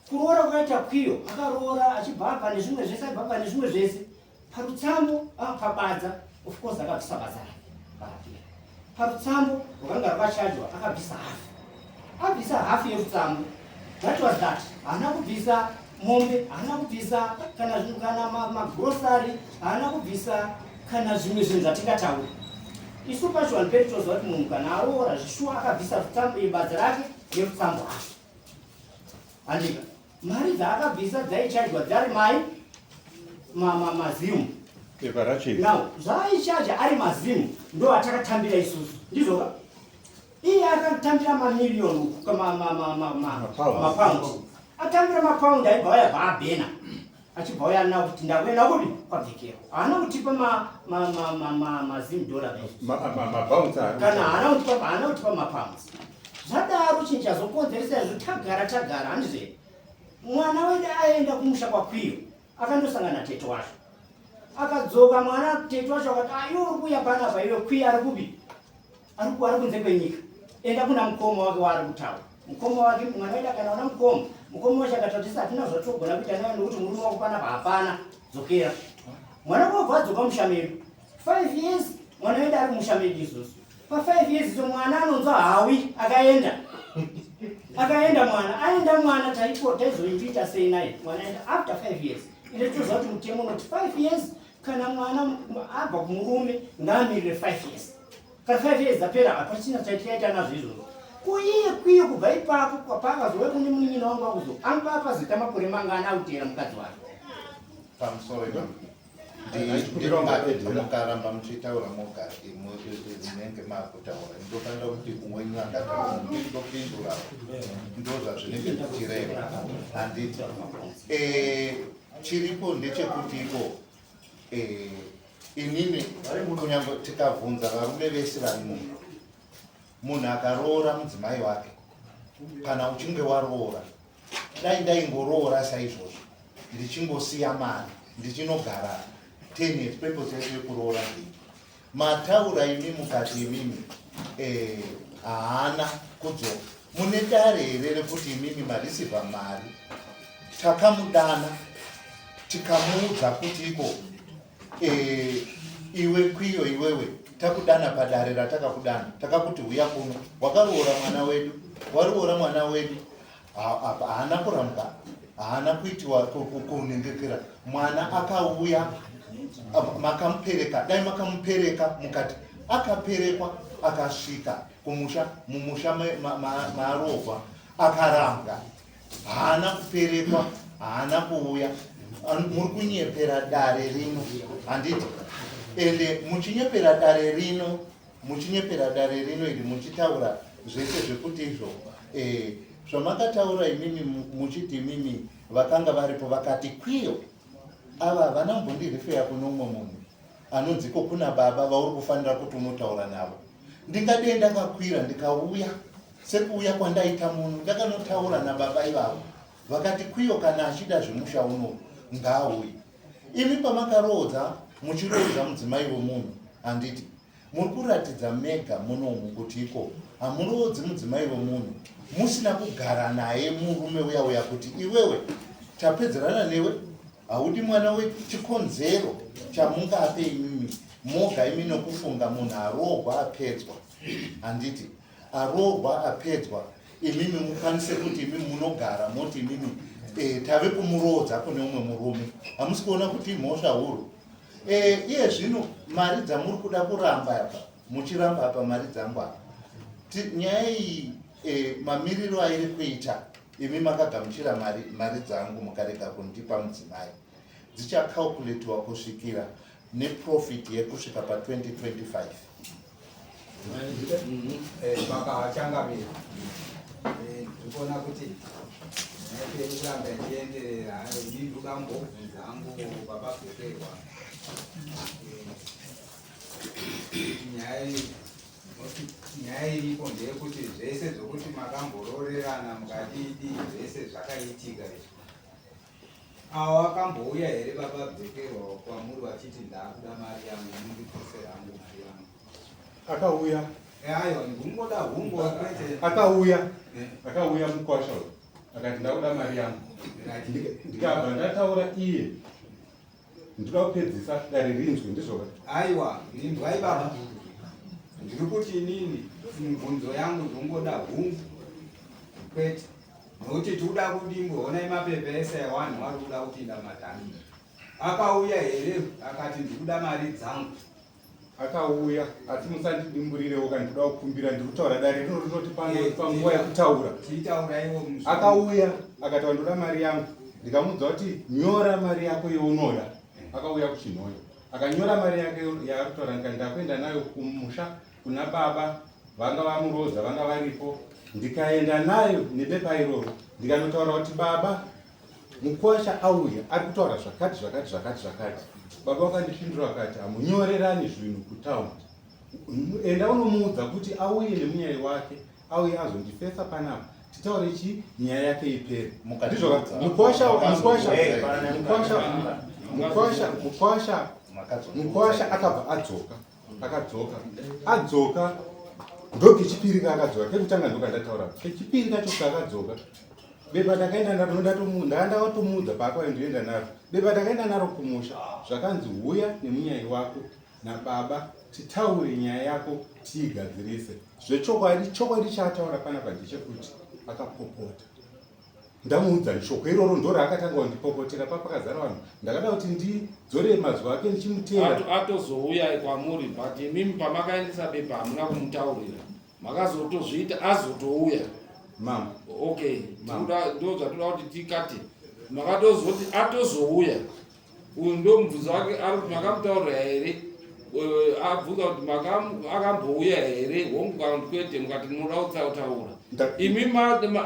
kuroora kwakaita kwiyo akaroora achibhabha nezvimwe zvese abhabha nezvimwe zvese parutsambo pabadza of course akabvisa badza rake parutsambo rwakanga rwakachajwa akabvisa hafu yerutsambo that was that haana kubvisa mombe haana kubvisa kana magrosari haana kubvisa kana zvimwe zvinhu zvatingataura isu pacho vanhu pedu toziva kuti munhu kana aroora zvishuwa akabvisa badza rake nerutsambo hafu handika mari dzaakabvisa dzaichajwa dzari mai mazimu now zvaichaja ari mazimu ndo atakatambira isusu ndizvoka iye akatambira mamiliyoni uku mapaundi atambira mapaundi aibva yabva abhena achibva uya nawo kuti ndakuenda kudi kwabvekero haana kutipa mazimu dola kana haana kutipa mapaundi zvadaro chinhu chazokonzeresa izvo tagara handizve mwana wedu aenda kumusha kwakwiyo akandosangana tete wacho akadzoka mwana tete wacho akati iwe uri kuuya panapa iwe kwiyo ari kubi ari kunze kwenyika enda kuna mukoma wake waari kutaura mukoma wake mwana wedu akanaona mukoma wacho akati tisi hatina zvatogona kuita nayo nekuti murume wako panapa hapana dzokera mwana wako adzoka musha medu 5 years mwana wedu ari musha medu isusu pa5 years izo mwana anonzwa hawi akaenda mwana aenda mwana taizoita sei naye mwana aenda after 5 years ine toziva kuti mutemo unoti 5 years kana mwana abva kumurume ngaamirire 5 years kana 5 years dzapera hapachina chaitaita nazvo izvozvo kuiye kwiyo kubva ipapo paakazouya kune munyina wangu akuzo anga apazita makore mangana autera mukadzi wake pamusoro mukaramba muchitaura mogara munenge makutaura ndofanira kuti umwe ndopindura ndozvazvinenge zvichireva handiti chiripo ndechekutiko inini kunyange tikabvunza varume vese vari munhu akaroora mudzimai wake kana uchinge waroora dai ndaingoroora saizvozvo ndichingosiya mari ndichinogara 10 years purpose yesu yekuroora ndii mataura imi mukati imimi haana kudzoka mune dare here rekuti imimi marisivha mari takamudana tikamuudza kuti iko iwe kwiyo iwewe takudana padare ratakakudana takakuti uya kuno wakaroora mwana wedu waroora mwana wedu haana kuramuka haana kuitiwa kunengekera mwana akauya makamupereka dai makamupereka mukati akaperekwa akasvika kumusha mumusha marovha akarambwa haana kuperekwa haana kuuya muri kunyepera dare rino handiti ende muchinyepera dare rino ili muchitaura zvese zvekuti izvo zvamakataura imimi muchiti imimi vakanga varipo vakati kwiyo ava vana mbondirifeya kuno umwe munhu anonziko kuna baba vauri kufanira kuti unotaura navo ndingadei ndakakwira ndikauya sekuuya kwandaita munhu ndakanotaura nababa ivavo vakati kwiyo kana achida zvemusha uno ngaauye imi pamakaroodza muchiroodza mudzimai womunhu handiti muri kuratidza mega munomu kuti iko hamuroodzi mudzimai womunhu musina kugara naye murume uya kuti iwewe tapedzerana newe haudi mwana wechikonzero chamungape imimi moga imi nokufunga munhu aroorwa apedzwa handiti aroorwa apedzwa imimi mukwanise kuti imimi munogara moti imimi tave kumuroodza kune umwe murume hamusi kuona kuti imhosva huru iye zvino mari dzamuri kuda kuramba apa muchiramba apa mari dzangu apa nyaya iyi mamiriro airi kuita imi makagamuchira mari dzangu mukarega kundipa mudzimai dzichacalculatiwa kusvikira neprofit yekusvika pa2025 makachangamira ndikuona kuti kuramba ichienderera ndiduka mbobvu dzangu bababhekerwa nyaya iripo ndeyekuti zvese zvokuti makamboroorerana mukadidi zvese zvakaitika avo akambouya here bababhekerwa kwamuri vachiti ndakuda mari yangu mundiposera hangu mari yangu akauya aiwa ndikungoda hungo kwete akauya mukwasha akati ndakuda mari yangu ndikabva ndataura iye ndikuda kupedzisa dare rinzwi ndizvoka aiwa rindwai baba ndiri kuti inini mibvunzo yangu ndingoda hungu kwete nokuti tikuda kudimboonai mapepa ese ewanhu wari kuda kupinda madhani akauya here akati ndikuda mari dzangu akauya asi musandidimburireo kana ndikuda kukumbira ndiri kutaura dare rino rinoti panguva yekutaura tiitauraiwo akauya akati wandoda mari yangu ndikamuudza kuti nyora mari yako yeunoda akauya kuchinhoyo akanyora mari yake yaari kutaura ndakuenda nayo kumusha kuna baba vanga vamurodza vanga varipo ndikaenda nayo nebepa iroro ndikanotaura kuti baba mukwasha auya ari kutaura zvakati baba vakandipindura vakati hamunyorerani zvinhu kutaundi enda unomuudza kuti auye nemunyai wake auye azondifesa panapa titaure chi nyaya yake ipere ndizvo mukwasha akabva adzoka ndokechipiri kaakadzoka kekutanga ndokandataura kechipiri kacho kaakadzoka beba ndakaenda naro ndandawatomuudza paakwaindoenda naro beba ndakaenda naro kumusha zvakanzi uya nemunyai wako nababa titaure nyaya yako tiigadzirise chokwadi chaataura panapa ndechekuti akapopota ndamuudza shoko iroro ndoro akatanga kundipopotera papakazara vanhu ndakada kuti ndidzore mazuva ake ndichimuteera atozouya kwamuri but imimi pamakaendesa bepa hamuna kumutaurira makazotozviita azotouya mama okay ndo zvatoda kuti tikati makatozoti atozouya uyu ndo mubvunzo wake ari kuti makamutaurira here abvunza kuti akambouya here hongu kana kuti kwete mukati munoda kutaura imi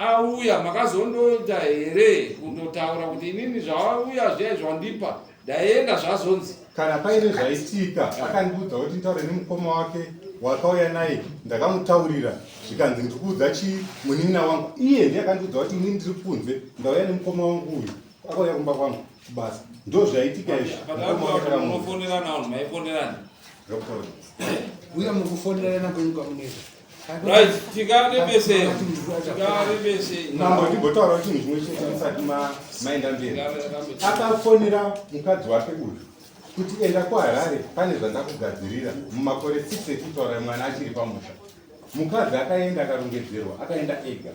auya makazondoita here kundotaura kuti inini zvauya zviya zvandipa ndaenda zvazonzi kana paine zvaitika akandiudza kuti ntaure nemukoma wake wakauya naye ndakamutaurira zvikanzi ndikuudza chii munin'ina wangu iye ndiye akandiudza kuti inini ndiri kunze ndauya nemukoma wangu uyu akauya kumba kwangu basa ndo zvaitika izvi munofonerana vanhu maifonerana uya mukufonerana kwenyuka muneza right tikarebesei mambo ndimbotaura kuti chinhu chimwe chete musati maenda mberi akafonera mukadzi wake uyu kuti enda kuharare pane zvandakugadzirira mumakore 6 ekutaura mwana achiri pamusha mukadzi akaenda akarongedzerwa akaenda ega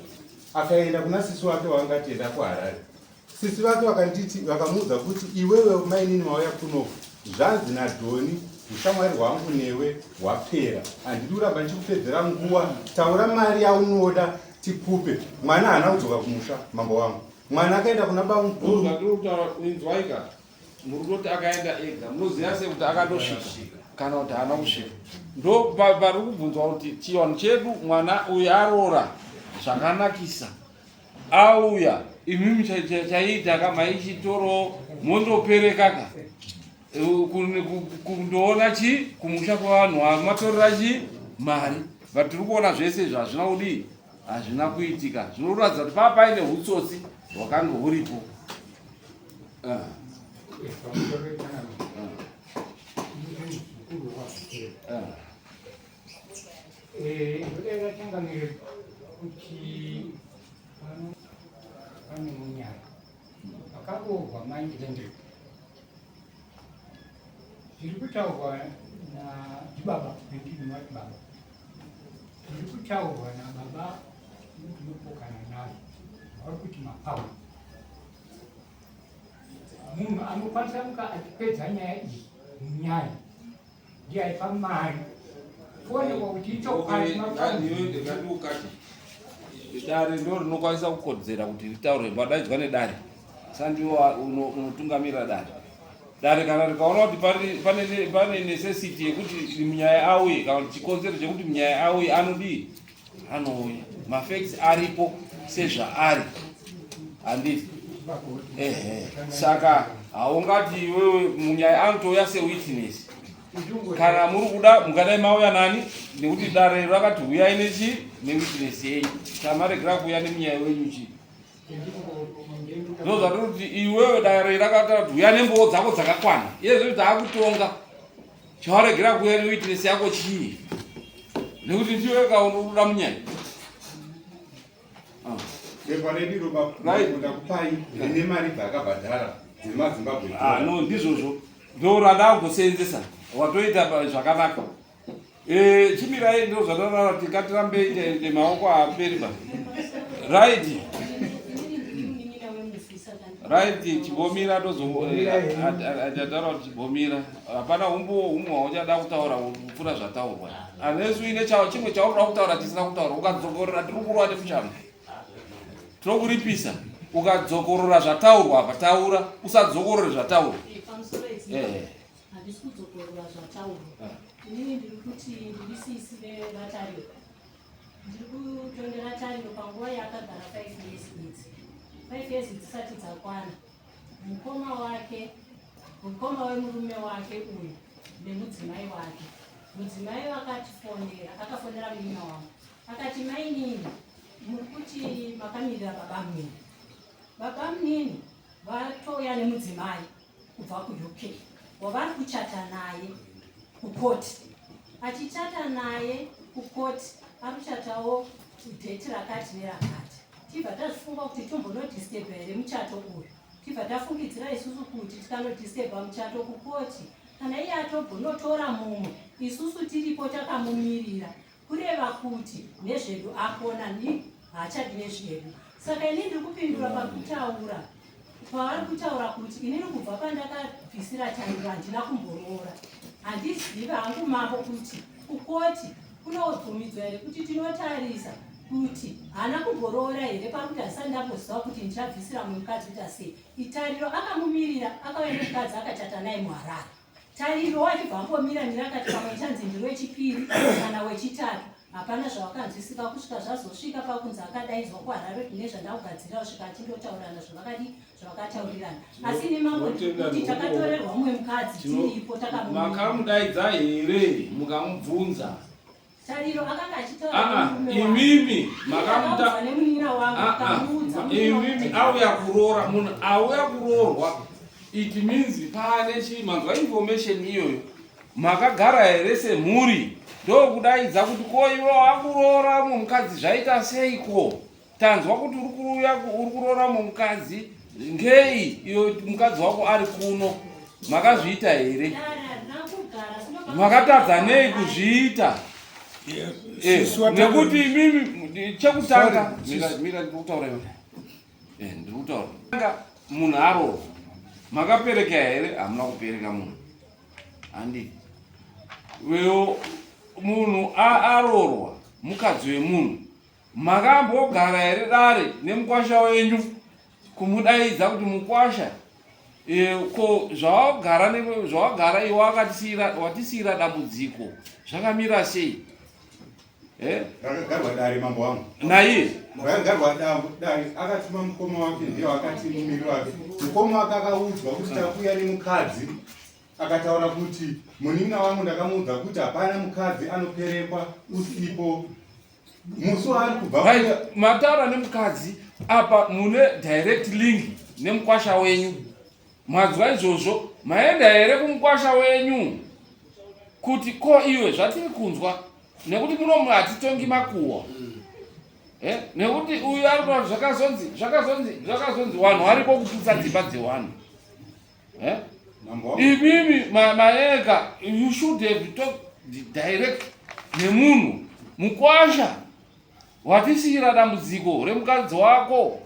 akaenda kuna sisi wake waangati enda kuharare sisi vake vakanditi vakamuudza kuti iwewe mainini mauya kunoku zvanzi nadhoni ushamwari hwangu newe hwapera handidi kuramba ndichikupedzera nguva taura mari yaunoda tikupe mwana haana kudzoka kumusha mambo wangu mwana akaenda kuna bamuinzwaika muri kutoti akaenda ega munoziva sei kuti akandosvika kana kuti haana kusvika ndo pari kubvunzwa kuti chiwanhu chedu mwana uyu aroora zvakanakisa auya imimi chaita kamaichitoro mondoperekaka kundoona chi kumusha kwavanhu vamatorera chi mari but tiri kuona zvese izvi hazvina kudii hazvina kuitika zvinoratidza kuti paa paine utsotsi hwakange huripo ndoda tangamire kuti pane munyaya vakaroorwa maindilendeko zviri kutaurwa nadibaba vendini wadibaba zviri kutaurwa nababa ndinopokana nazvo vari kuti mapawa munhu anokwanisa muka achipedza nyaya iyi munyaya ndiye aipa mari kuonekwa kuti ichokwaiukati dare ndo rinokwanisa kukodzera kuti ritaure padaidzwa nedare sandiwo unotungamira dare kana rikaona kuti pane necessity yekuti munyaya auye kana kuti chikonzero chekuti munyaya auye anodii anouya mafacts aripo sezvaari handiti saka haungati iwewe munyaya anotouya sewitness kana muri kuda mungadai mauya nani nekuti dare rakati uyai nechi newitness yenyu tamaregera kuuya nemunyaya wenyu chii ndo zvatiri kuti iwewe dare rakataura kuti uya nemboo dzako dzakakwana iye zvoti daakutonga chawaregera kuuya newitness yako chii nekuti ndiweka unoruda munyaya bepa rediro ndakupai rine mari dzakabhadhara dziri mazimbabwe no ndizvozvo ndo rada kuzoseenzesa watoita zvakanaka chimirai ndo zvatorara tikatirambe ite maoko aperiba right chibomira tozataura kuti chibomira hapana umwe hauchada kutaura kupfuura zvataurwa unless uine chimwe chaunoda kutaura tisina kutaura ukadzokorora tiri kurova nemuchamo tinokuripisa ukadzokorora zvataurwa apa taura usadzokorore zvataurwa handisi kudzokorora zvataurwa inini ndiri kuti ndiri sisi vevatariwa ndiri kutondera tariro panguva yakagara 5 years idzi 5 years dzisati dzakwana mukoma wemurume wake uyu nemudzimai wake mudzimai vakatifonera akafonera munyina wangu akati mainini muri kuti makamirira baba munini vatouya nemudzimai kubva kuuk wavari kuchata naye kukoti achichata naye kukoti ari kuchatawo dheti rakati nerakati tibva tazvifunga kuti tombonodhistebha here muchato uyu tibva tafungidzira isusu kuti tikanodhistebha muchato kukoti kana iye atobvonotora mumwe isusu tiripo takamumirira kureva kuti nezvedu akona ni haachadi nezvedu saka ini ndiri kupindura pakutaura pavari kutaura kuti inini kubva pandakabvisira tariro handina kumboroora handizivi hangu mambo kuti kukoti kunobvumidzwa here kuti tinotarisa kuti haana kumboroora here pakuti asati ndamboziva kuti ndichabvisira mumwe mukadzi kuti asei. Itariro akamumirira, akauya nemukadzi akachata naye muHarare. Tariro wachibva ambomiramira akati pamwe chanzi ndiri wechipiri kana wechitatu. Hapana zvavakanzwisika kusvika zvazosvika pakunzi akadaidzwa kuHarare kune zvandakugadzira kusvika achindotaurana zvavakataurirana. Asi nemambo kuti takatorerwa mumwe mukadzi tiripo takamumirira. Makamudaidza here mukamubvunza? Tariro akanga achitaura imimi makamuta nemunina wangu akamuudza imimi auya kuroora munhu auya kuroorwa it means pane chimanzwa information iyoyo makagara here semhuri ndokudaidza kuti ko iwe wakuroora mumukadzi zvaita seiko tanzwa kuti uri kuroora mumukadzi ngei iyo mukadzi wako ari kuno makazviita here makatadza nei kuzviita nekuti imimi chekutanga mira ndikutaura munhu aroorwa makapereka here hamuna kupereka munhu handi wewo munhu aroorwa mukadzi wemunhu makambogara here dare nemukwasha wenyu kumudaidza kuti mukwasha ko zvawagara iwe watisiyira dambudziko zvakamira sei? Rakagarwa dare mambo wangu. Naiye rakagarwa dare akatuma mukoma wake ndiye akati mumiri wake. Mukoma wake akaudzwa kuti takuya nemukadzi akataura kuti munina wangu ndakamuudza kuti hapana mukadzi anoperekwa usipo. Musi waari kubva mataura nemukadzi apa mune direct link nemukwasha wenyu. Mwadzwa izvozvo maenda here kumukwasha wenyu kuti ko iwe zvatiri kunzwa nekuti munomu hatitongi makuhwa nekuti uyu ari zvakazonzi vanhu varipo kuputsa dzimba dzevanhu imimi maega you should have talked direct nemunhu mukwasha watisiyira dambudziko remukadzi wako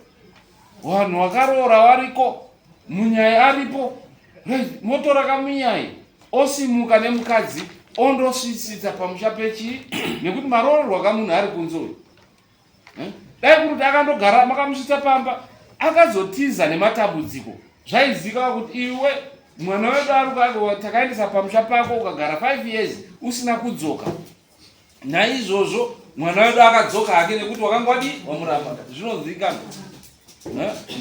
vanhu vakaroora variko munyaya aripo moto rakamunyai osimuka nemukadzi ondosvisisa pamusha pechi nekuti maroorerwa kamunhu ari kunzoyo dai kuti akandogara makamusvitsa pamba akazotiza nematambudziko zvaizika kuti iwe mwana wedu ari takaendesa pamusha pako ukagara 5 years usina kudzoka. Naizvozvo mwana wedu akadzoka hake nekuti wakangwadi wamuramba zvinonzikana.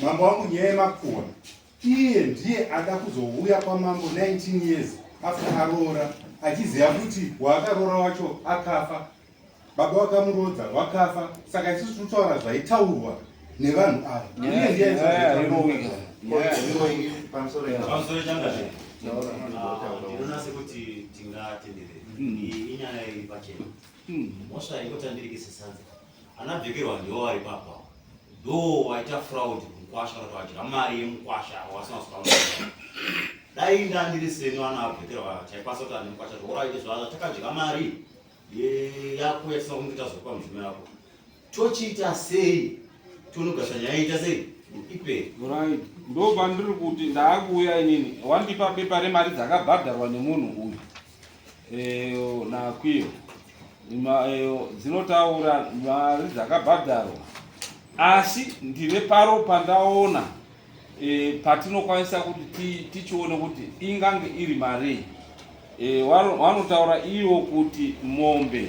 Mambo wangu nyaya makuhwa iye ndiye ada kuzouya kwamambo 19 years after aroora achiziva kuti waakaroora wacho akafa, baba wakamurodza wakafa, saka isusu tinotaura zvaitaurwa nevanhu ava. Iye ndiye pamusoro changa ndinoona sekuti tingatendere inyaya iri pachena mosva ingotandirikise sadza anabvekerwa ndiwo vari papa ndo waita fraud mukwasha katowachira mari yemukwasha wasina kusuka dai ndandiri seni vana abvekerwa chaikwanisa kuti ane mukwasha toraite zvaza takadya mari yako yasina kungoita zopa muzume yako tochiita sei tonogasa nyaya ita sei ipe right ndo pandiri kuti ndaakuuya inini wandipa bepa remari dzakabhadharwa nemunhu uyu nakwiyo dzinotaura mari dzakabhadharwa asi ndine paro pandaona patinokwanisa kuti tichione kuti ingange iri mari vanotaura ivo kuti mombe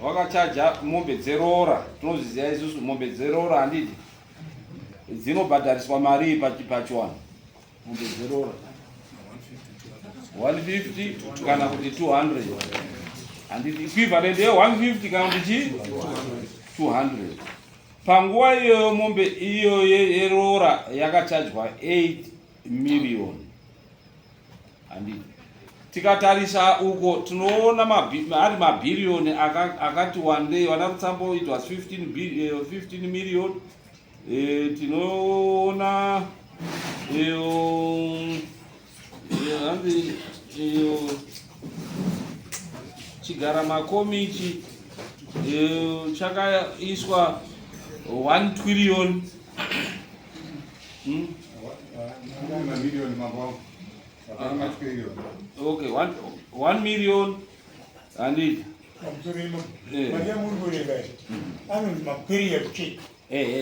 wakachaja mombe dzerora tinozviziva isusu mombe dzerora handiti dzinobhadhariswa mari pachiwana mombe dzerora 150 kana kuti 200 handiti equivalent ye 150 kana kuti 200 panguva iyoyo mombe iyo yerora yakachajwa 8 million handiti tikatarisa uko tinoona ari mabhiriyoni akati one day vana rutsambo it was 15 million tinoona chigarama komichi chakaiswa 1 trillion okay 1 million and Maria Murgolega. I'm a period check.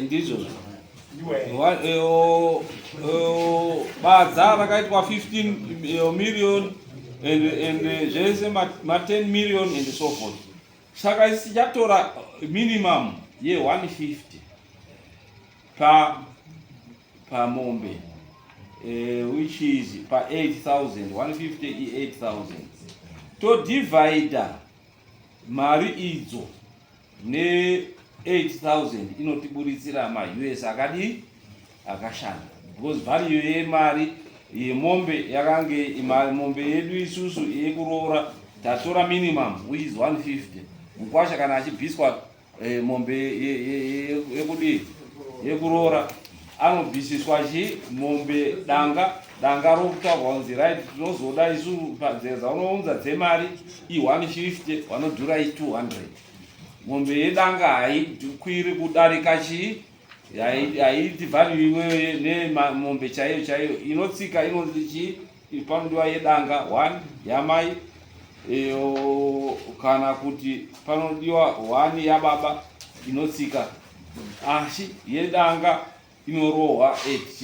Ndizo badza vakaitwa 15 million and zvese ma 10 million and so forth. Saka isichatora minimum ye 150 per mombe, which is per 8,000, 150 8,000. To divide mari idzo ne 8,000 inotiburitsira ma US akashanda, because value yemari yemombe yakange mombe yedu isusu yekuroora tatora minimum which is 150. Mukwasha kana achibviswa mombe yekuroora anobvisiswa mombe danga rokutaurwa kunzi right tinozoda isu dzaunonza dzemari i150 vanodhura i200. Mombe yedanga haikwiri kudarika haiti value imweyo nemombe chaiyo inotsika inonzi panodiwa yedanga 1 yamai kana kuti panodiwa 1 yababa inotsika, asi yedanga inorohwa at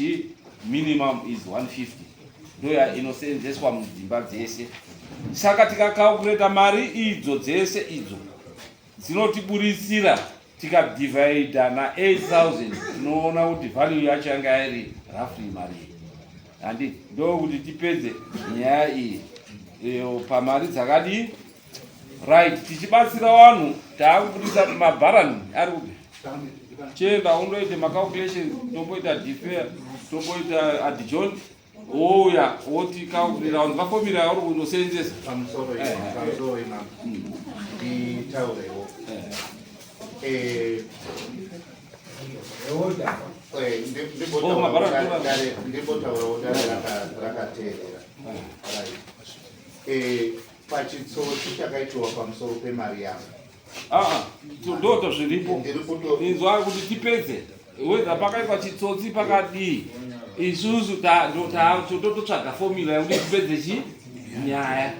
minimum is 150 ndoya inosenzeswa mudzimba dzese. Saka tikacalculate mari idzo dzese idzo dzinotiburitsira tikadivide na 8,000 tinoona kuti value yacho yanga iri roughly mari handi ndokuti tipedze nyaya iyi pamari dzakadi right. Tichibatsira vanhu taakubudisa mabharani ari kupi chenda undoita macalculation tomboita defer tomboita adjoint ouya woti calculate vanhu vafomira yauri kundosenzesa pamusoro nditaurewo ndimbotaurawo dare rakateerera pachitsotsi chakaitwa pamusoro pemari yangu ndoto zviripo inzwa kuti tipedze whether pakaitwa chitsotsi pakadii isusu tototsvaga formula yekuti tipedze nyaya.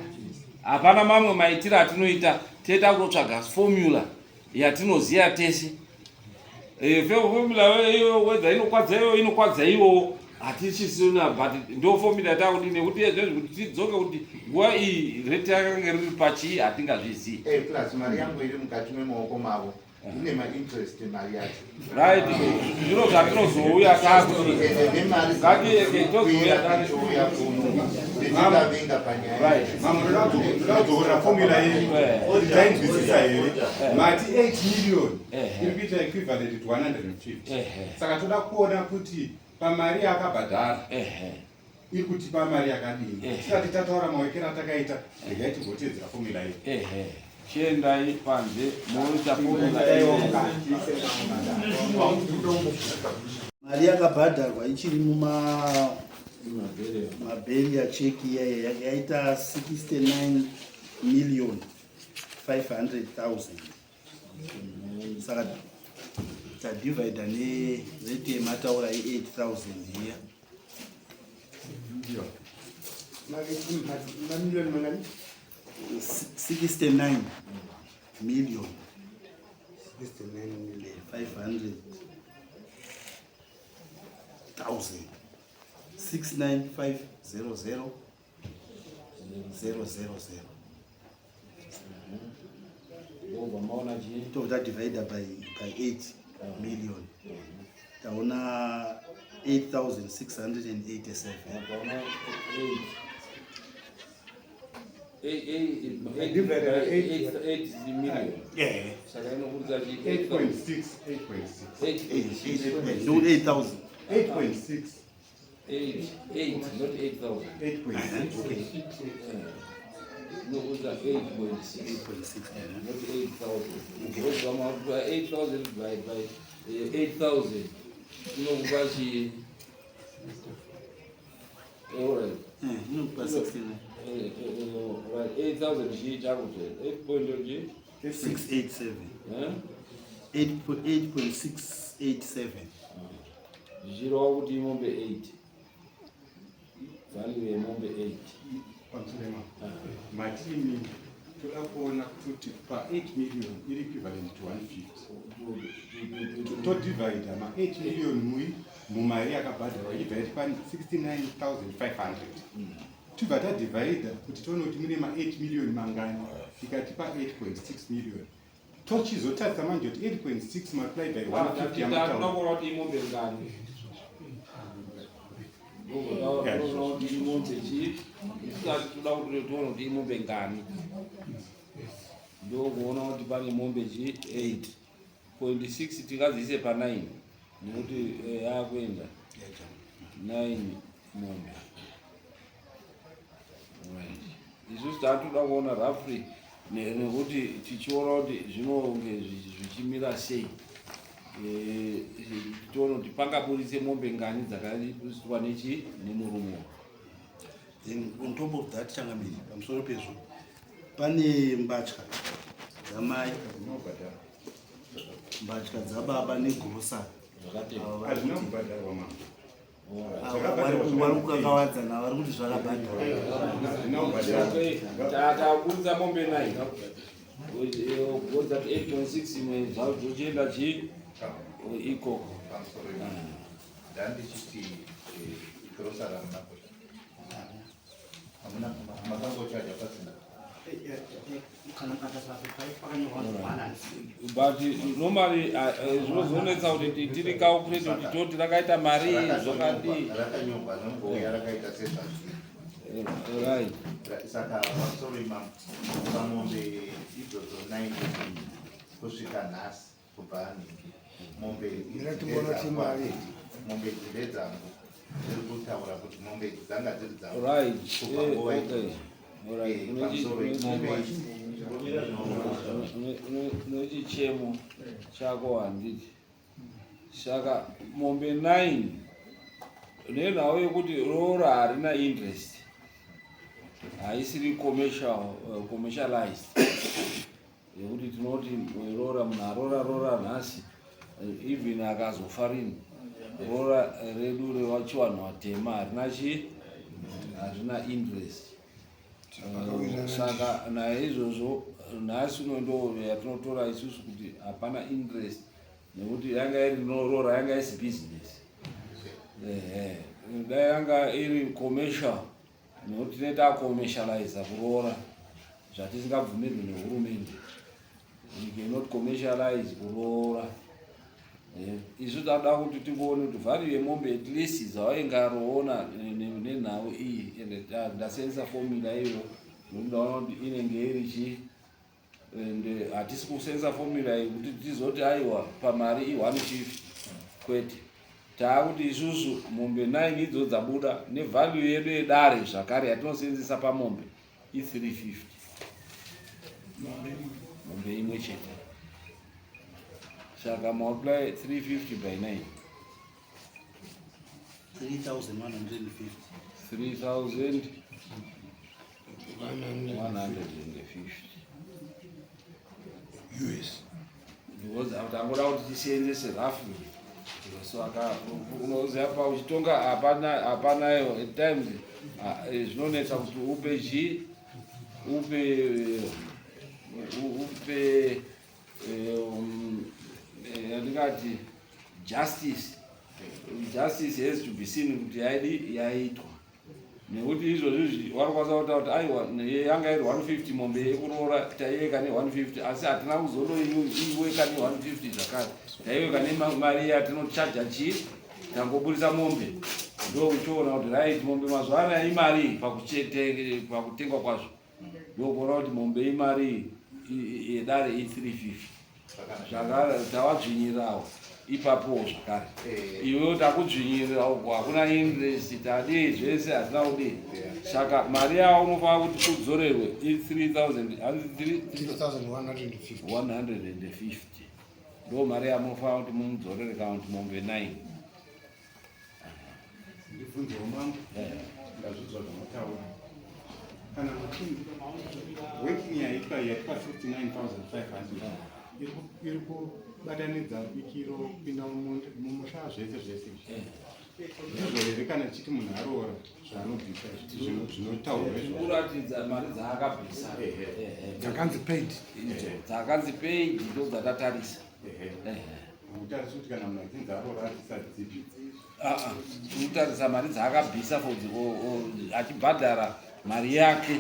Hapana mamwe maitiro atinoita teta kutotsvaga formula yatinoziya tese. Formula iyo whether inokwadza iwo hatichisina, but ndo formula takuti nekuti kuti tidzoke kuti nguva iyi rate yakange riri pachi hatingazvizivi. Plus mari yangu iri mukati memaoko mavo ine mainterest mari yacho right. Zviro zvatinozouya takuti ndingavinga panyaya ndinozoona formula yedu oti tainzwisisa here mati 8 million iri kuita equivalent to 150. Saka toda kuona kuti pamari yakabhadhara iri kutipa mari yakadini. Tisati tataura mawekero atakaita regai tigotedzera formula iyi. Chiendai panze moita formula mari yakabhadharwa ichiri mumabheri yacheki iyayo yaita 69,500,000. Saka tadivhaidha nerate yemataura ye8,000 here 69 million 500,000 69500,000. Total divided by 8 million. Taona 8,687. 8 million. Yeah. 8.6. 8,000. 8.6. 8, not 8,000. 8.6. Okay. No, it was 8.6. 8.6, not 8,000. Because 8,000 by 8,000. You know, because he. All right. No, plus 69. Right, 8,000 G, 8.687. 8.687. Zero out mombe 8. Value mombe 8. Matini toda kuona kuti pa8 million iri equivalent to 150 todivhaidha ma8 million mumari yakabhadharwa ichibva yaiti pa69,500 tibva tadivhaidha kuti tione kuti mune ma8 million mangani ikatipa 8.6 million tochizotarisa manje kuti 8.6 multiplied by 150 yamataura kuti imombe ngani toda kuti tione kuti imombe ngani ndokuona kuti pane mombe chi 8.6 tingaziise pa9 nekuti yakuenda 9 mombe. Isusu tatoda kuona roughly nekuti tichiona kuti zvinonge zvichimira sei, tione kuti pangaburitse mombe ngani dzakaiswa nemurume. Then on top of that, Changamiri, pamusoro pezvo pane mbatya dzamai, mbatya dzababa negrosa vari kukakavadzana vari kuti zvakabhadharwa. Takaburitsa mombe 9 godza 8.6 imwe zvazochienda ikoko ndandichiti grosara makangochaja pasina but normally zvinozonetsa kuti tiri calculate kuti toti rakaita mari zvakadii rakanyogwa nomboya rakaita sezvazvi right. Saka pamusoro pamombe idzodzo 9 kusvika nhasi kubva hanhingi mombe dzededzangu dziri kutaura kuti mombe dzanga dziri dzangu nechichemo chako handiti. Saka mombe 9 nenhau yekuti rora harina interest, haisiri commercialized yekuti tinoti rora munhu arora nhasi even akazofa rini rora redu revachivanhu vatema harina interest. Saka naizvozvo nhasi ndo yatinotora isusu kuti hapana interest nekuti yanga iri rora yanga isi business, dai yanga iri commercial nekuti tineta commercialize kurora zvatisingabvumirwi nehurumende. You cannot commercialize kurora. Isu tada kuti tione kuti value yemombe at least zvawaingaroona nenhau iyi, ende ndasenza formula iyo ndokudaona kuti inenge iri ende hatisi kusenza formula iyi kuti tizoti aiwa pamari i150 kwete. Taakuti isusu mombe 9 idzo dzabuda nevalue yedu yedare zvakare yatinosenzesa pamombe i350 mombe imwe chete. Saka multiply 350 by 9 3,150 US because tangoda kuti tisenzese roughly. Saka unoziva pa uchitonga hapanayo at times zvinonetsa kuti upe ndingati justice has to be seen kuti yaitwa nekuti izvozvi vari kwanisa kuta kuti aiwa yanga iri 150 mombe yekurora taiweka ne150 asi hatina kuzondoiweka ne150 zvakare taiweka nemari yatinochaja tangoburisa mombe ndo uchiona kuti right mombe mazuva anaya imari pakutengwa kwazvo ndokuona kuti mombe imari yedare i350 zvakare tawadzvinyirawo ipapo zvakare iwe takudzvinyirira uko hakuna interest tadii zvese hatina kudii. Saka mari yavo unofanira kuti kudzorerwe i3,150 ndo mari yamunofanira kuti mudzorere kana kuti mombe 9. Ndibvunzewo mangu ndazvidzwa zvinotaura kana kuti working yaitwa 69,500 iri kubatanidza bikiro kupinda mumusha zvese ndizvo here kana chiti munhu aroora zvaanobvisa zvinotaurwa kuratidza mari dzaakabvisa dzakanzi paid dzakanzi paid ndo dzatatarisa utarisa kuti kana munhu achinzi aroora atisati dzipi kutarisa mari dzaakabvisa achibhadhara mari yake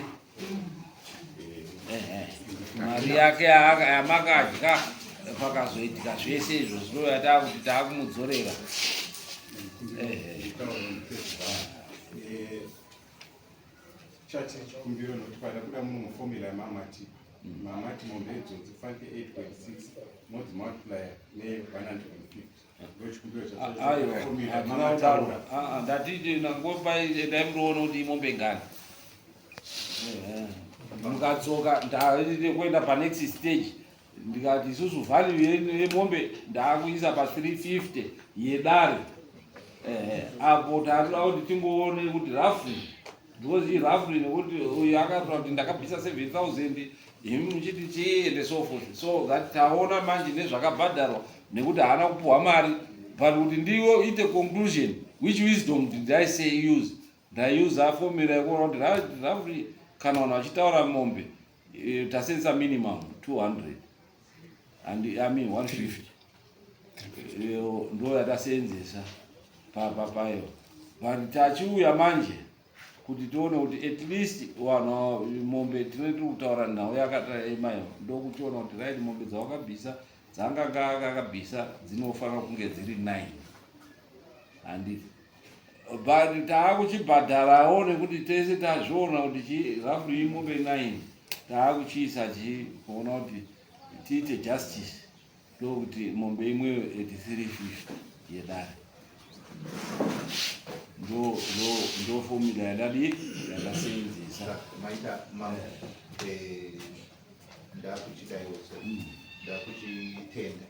mari yake yamakadya pakazoitika zvese izvo zvinovata kuti taakumudzorera chati chikumbiro nokuti pada kuda munhu formula yamamati mamati mombe idzodzi fanike 8.6 modzi multiplier ne-150 ndatiti ndaimuroona kuti imombe ngani mukadzoka ndaite kuenda panext stage ndikati isusu value yemombe ndaakuisa pa350 yedare apo taatoda kuti tingoone kuti roughly because roughly nekuti uyu akataura kuti ndakabvisa 7,000 imi muchiti chiende so forth so that taona manje nezvakabhadharwa nekuti haana kupuhwa mari but kuti ndiwo ite conclusion which wisdom did I say use ndaiuza formula yekuona kuti roughly kana vanhu vachitaura mombe tasensa minimum 200 and I mean 150 ndo yataseenzesa payo but tachiuya manje kuti tione kuti at least vanhu mombe tinoti kutaura nhau yakataemayo ndokutiona kuti right mombe dzawakabvisa dzanga akabvisa dzinofanira kunge dziri 9 and but taakuchibhadharawo nekuti tese tazviona kuti roughly mombe 9 taakuchiisa kuona kuti tiite justice ndokuti mombe imweyo 8350 yedare ndo formula yadadi yakaseenzesa maita ndakuchidaiwoso ndakuchitenda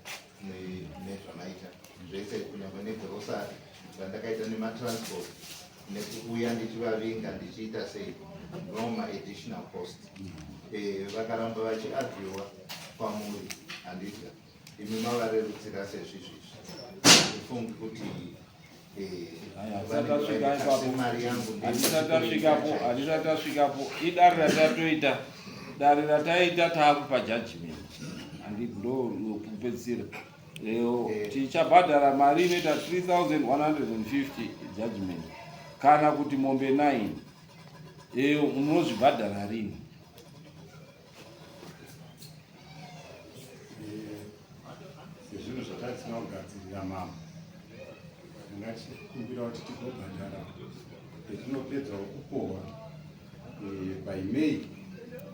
nezvamaita zvese kunyangwe negrosari zvandakaita nematransport nekuuya ndichivavinga ndichiita sei noma additional cost vakaramba vachiargiwa kwamuri handidya imi mavarerutsira sezvizvizvi ndifungi kuti hatisatasvikapo idare ratatoita dare rataita taakupa judgment handiti ndo kupedzisira tichabhadhara mari inoita 3,150 judgment kana kuti mombe 9 munozvibhadhara rini zvinhu zvatatisina kugadzirira mama ngachikumbira kuti tigobhadhara tinopedzawo kukohwa by May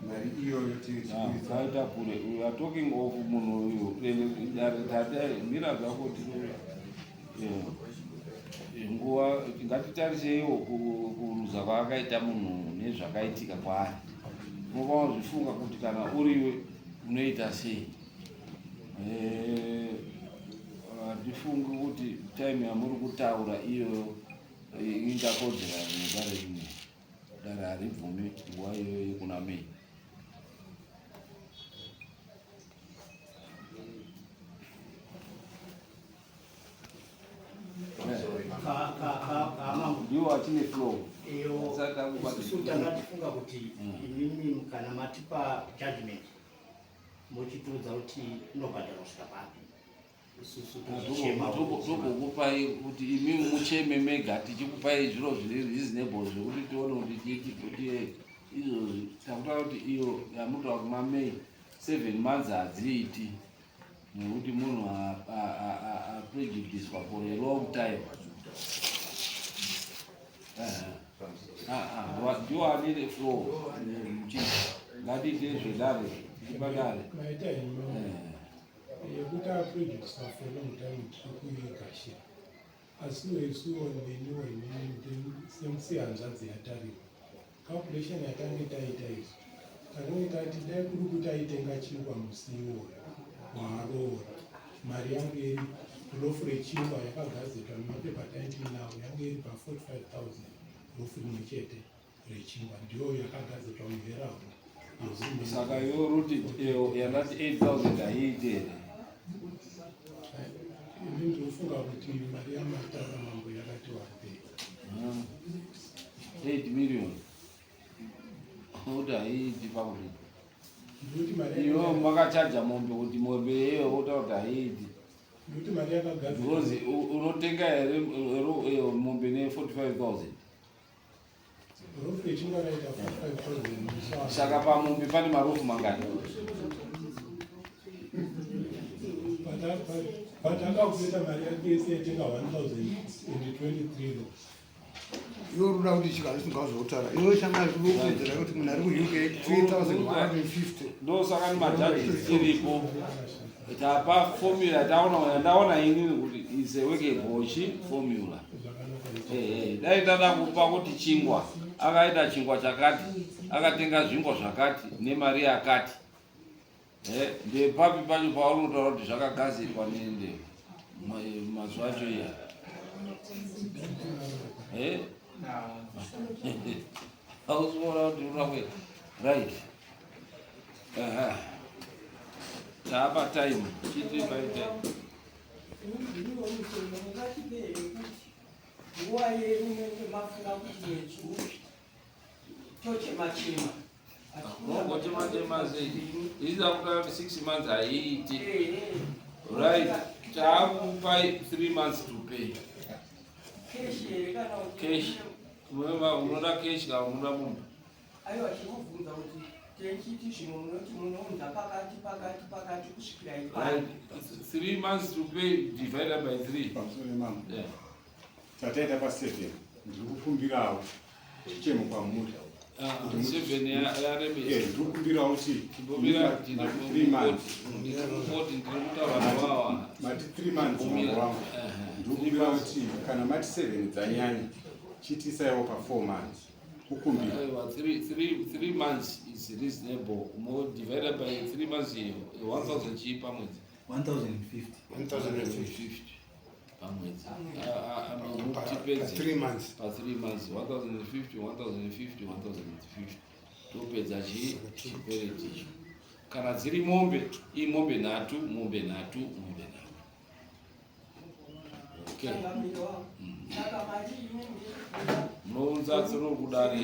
mari iyoyo tiaita kure we are talking of munhu uyu mira zvako nguva ngatitariseiwo kuruza kwaakaita munhu nezvakaitika kwaari unovawo zvifunga kuti kana uriwe unoita sei ndifungi kuti time yamuri kutaura iyoyo ingakodzera nedare rimwe dare haribvumi nguva iyoyo kuna May ndiwo atine flow takatifunga kuti imimi kana matipa judgment mochitiudza kuti inobhadhara kusvika papi togokupai kuti imimi mucheme mega tichikupai zviro zviri reasonable zvekuti tione kuti tiiti kuti izvozvi takutaura kuti iyo yamutoa kuma May 7 months hadziiti nekuti munhu aprejudiswa for a long time ndiwo anire flow ngatiite zvedare tichibadare yekuti aprejudiswa for long time tikuigashira asiwo isuwo neniwo semusihanzvadzi yatarirwa calculation yatange taita izvo takange tati dai kuri kuti aitenga chingwa musiwo waaroora mari yange iri rofu rechingwa yakagazetwa nemapepa taitinawo yange iri pa45,000 rofu rimwe chete rechingwa ndiyo yakagazetwa muherald saka iwo ruti yandati 8,000 haiiti here ndinofunga kuti mari yamatara mambo yakati wapei 8 million kuti haiti pakuti iwo makachaja mombe kuti mombe iyeyo ota kuti haiti nokuti mari yakagadzirwa because unotenga here mombe ne45,000 rofu yechinga raita 45,000 saka pamombe pane marofu mangani patakakupeta mari yake yese yatenga 1,023 iwo ruda kuti chikari singazoutara iwo shanga rikukuedzera kuti munhu ari kuuk 3,150 ndosaka ni majudges iripo tapa formula ndaona inini kuti iseweke goshi formula dai ndada kupa kuti chingwa akaita chingwa chakati akatenga zvingwa zvakati nemari yakati ndepapi pacho paunotaura kuti zvakagadzirwa nende mazuva acho iya ausiona kuti unakwe right taapa time chiti paita nguva yedu mafunga kuti yetu tochema-chema ngochema-chema sei iza kutaa 6 months haiiti right taakupa 3 months to pay cash unoda cash kana unoda munhu aiwa chikubvunza kuti tenchiti zvimwe munoti munounza pakati kusvikira right 3 months to pay divided by 3 tataita pa7 ndiri kukumbirawo chichemo kwamuri 7 yarebesa ndiri kukumbirawo kuti 3 months mati 3 months mwangu wangu ndiri kukumbira kuti kana mati 7 dzanyanya chitisaiwo pa4 months kukumbira 3 months is reasonable more divided by 3 months 1000 chii pamwedzi 1,050 pamwedzi pa3 months pa 3 months 1,050 topedza chikwereti icho kana dziri mombe imombe nhatu mombe nhatu mombe nhatu okay munounza tsinokudare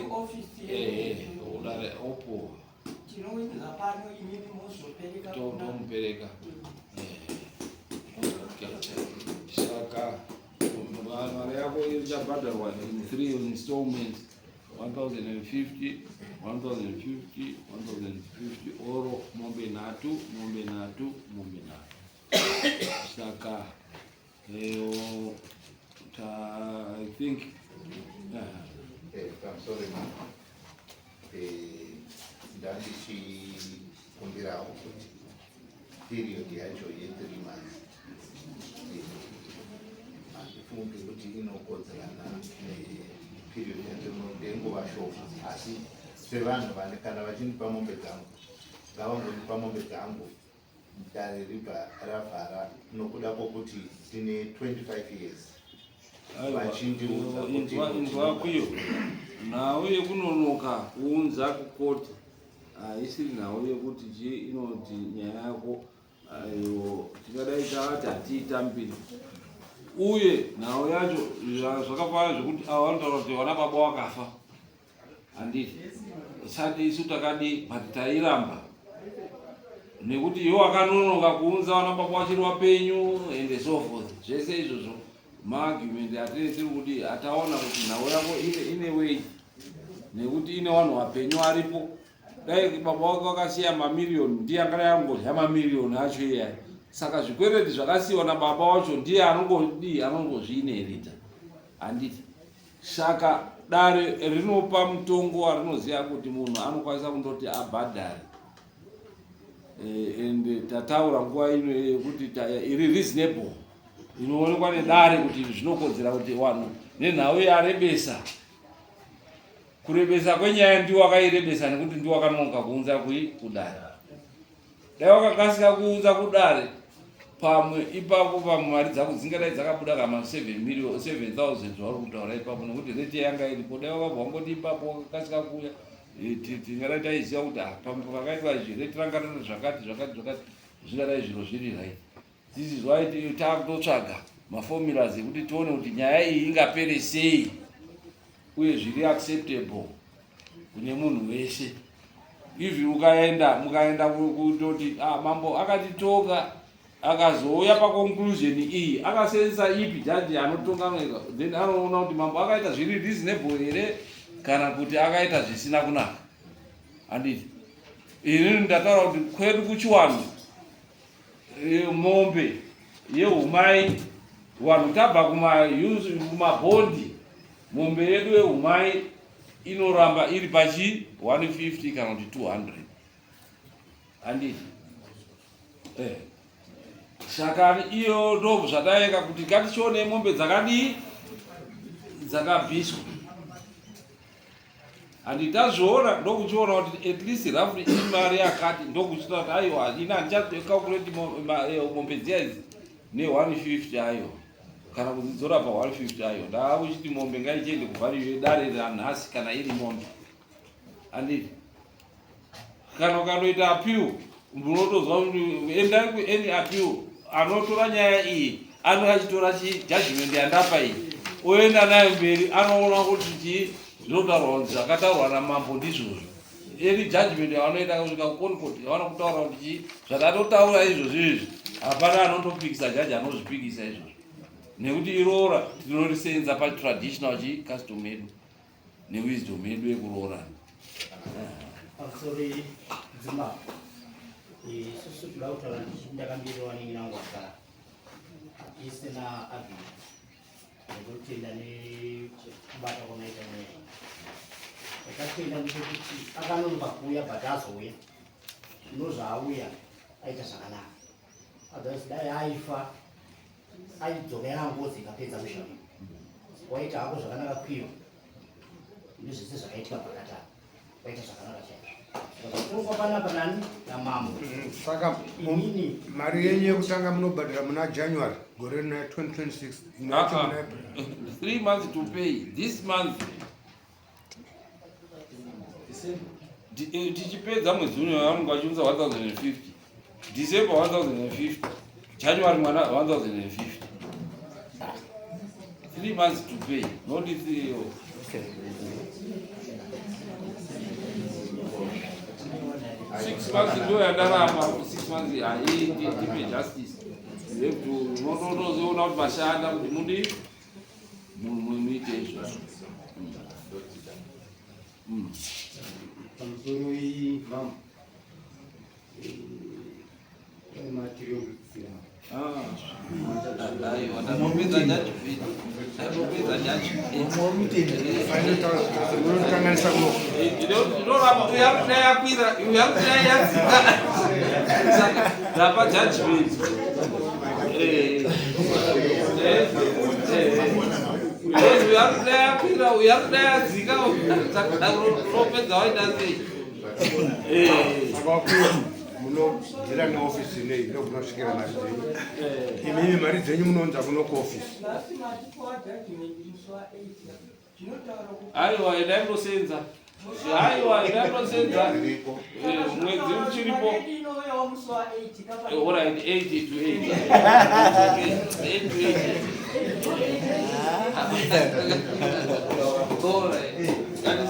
udare opo tomupereka saka mari yako ichabhadharwa in 3 installments 1,050 oro mombe nhatu saka I think I'm sorry man ndandichikumbirawo kuti period yacho ye3 months handifungi kuti inokodzerana neperiod yenguva shoma asi sevanhu vane kana vachinipa mombe dzangu ngavangonipa mombe dzangu dare ribva ravhara nokuda kwokuti tine 25 years inzwa kwiyo nhau yekunonoka kuunza kukoti haisiri nhau yekuti je inoti nyaya yako tingadai tavati hatiitambiri uye nhau yacho zvakafanana zvekuti ava vanotaura kuti vana baba wakafa handiti sati isu takadi but tairamba nekuti iwo akanonoka kuunza vana baba vachiri vapenyu and so forth zvese izvozvo maargument atiri tiri kuti ataona kuti nhau yako ine weight nekuti ine vanhu vapenyu aripo dai baba wake wakasiya mamiriyoni ndiye angadai angodya mamiriyoni acho iyaya saka zvikwereti zvakasiyiwa nababa wacho ndiye anongozviinherita handiti saka dare rinopa mutongo warinoziva kuti munhu anokwanisa kundoti abhadhare and tataura nguva ino yekuti iri reasonable inoonekwa nedare kuti zvinokodzera kuti vanhu nenhau yarebesa kurebesa kwenyaya ndiwo akairebesa nekuti ndiwo akanonoka kuunza kudare dai wakakasika kuunza kudare pamwe ipapo pamwe mari dzako dzingadai dzakabuda kama 7,000 zvauri kutaura ipapo nekuti rete yanga iripo dai wakabva wangoti ipapo wakakasika kuya tingadai taiziva kuti pamwe pakaitwa izvi rete rangatana zvakati zvingadai zviro zviri right This is why takutotsvaga maformulas ekuti tione kuti nyaya iyi ingapere sei uye zviri acceptable kune munhu wese. Ivi mukaenda kutoti mambo akatitoka akazouya paconclusion iyi akasenzesa ipi jaji anotonga mwega, then anoona kuti mambo akaita zviri reasonable here kana kuti akaita zvisina kunaka. Handiti ini ndataura kuti kwedu kuchiwano mombe yeumai vanhu tabva kumabhondi, mombe yedu yeumai inoramba iri pachi 150 kana kuti 200. Handiti shakani iyo ndo zvataeka kuti ngatichione mombe dzakadii dzakabviswa. Handitazviona ndokuchiona kuti at least roughly imari yakati ndokuchita kuti aiwa ina handichacalculate mombe dziya idzi ne150 ayo kana kudzidzora pa150 ayo. Ndaakuchiti mombe ngaichiende kuvalue dare ranhasi kana iri mombe. Handiti kana ukanoita appeal munotozwa kuti endai kuany appeal, anotora nyaya iyi anenge achitora judgment yandapa iyi oenda nayo mberi, anoona kuti zvinotaurwa kuti zvakataurwa namambo ndizvozvo. Any judgment yavanoita kusvika kucourt yavanokutaura kuti zvakatotaura izvozvo hapana anondopikisa jaji anozvipikisa izvozvo, nekuti irora tinorisenza patraditional custom yedu newisdom yedu yekuroorana. Sorry, Zimba. Isusu tilautaura ndakambirwa ninginangu wakara. Isina agi. Ndikutenda nekubata kwamaita mweya. Ndakatenda ndikuti akanomba kuuya but azouya. Nozvaauya aita zvakanaka. Otherwise dai aifa aidzokera ngozi ikapedza mushando. Waita hako zvakanaka kwiyo. Ndizvese zvakaitika pakatapa. Waita zvakanaka chaizvo. Saka mari yenyu yekutanga munobhadhira muna January gore rina 2026. 3 months to pay. This month tichipedza mwedzi uno vanonga vachiunza 1050, December 1050, January mwana 1050. 3 months to pay, not 3. Okay. 6 months ndo yandarama, 6 months haiipe justice. You have to notozoona kuti mashanda kuti muite izvozvo. Pamusoro iyi matiri yokutsira munobvira neofisi nei ndokunosvikira mari dzenyu. Imimi mari dzenyu munonza kuno kuofisi. Aiwa endai munosenza. Aiwa endai munosenza. Mwedzi uchiripo. Alright, 80 to 80. 8 to 80. Alright.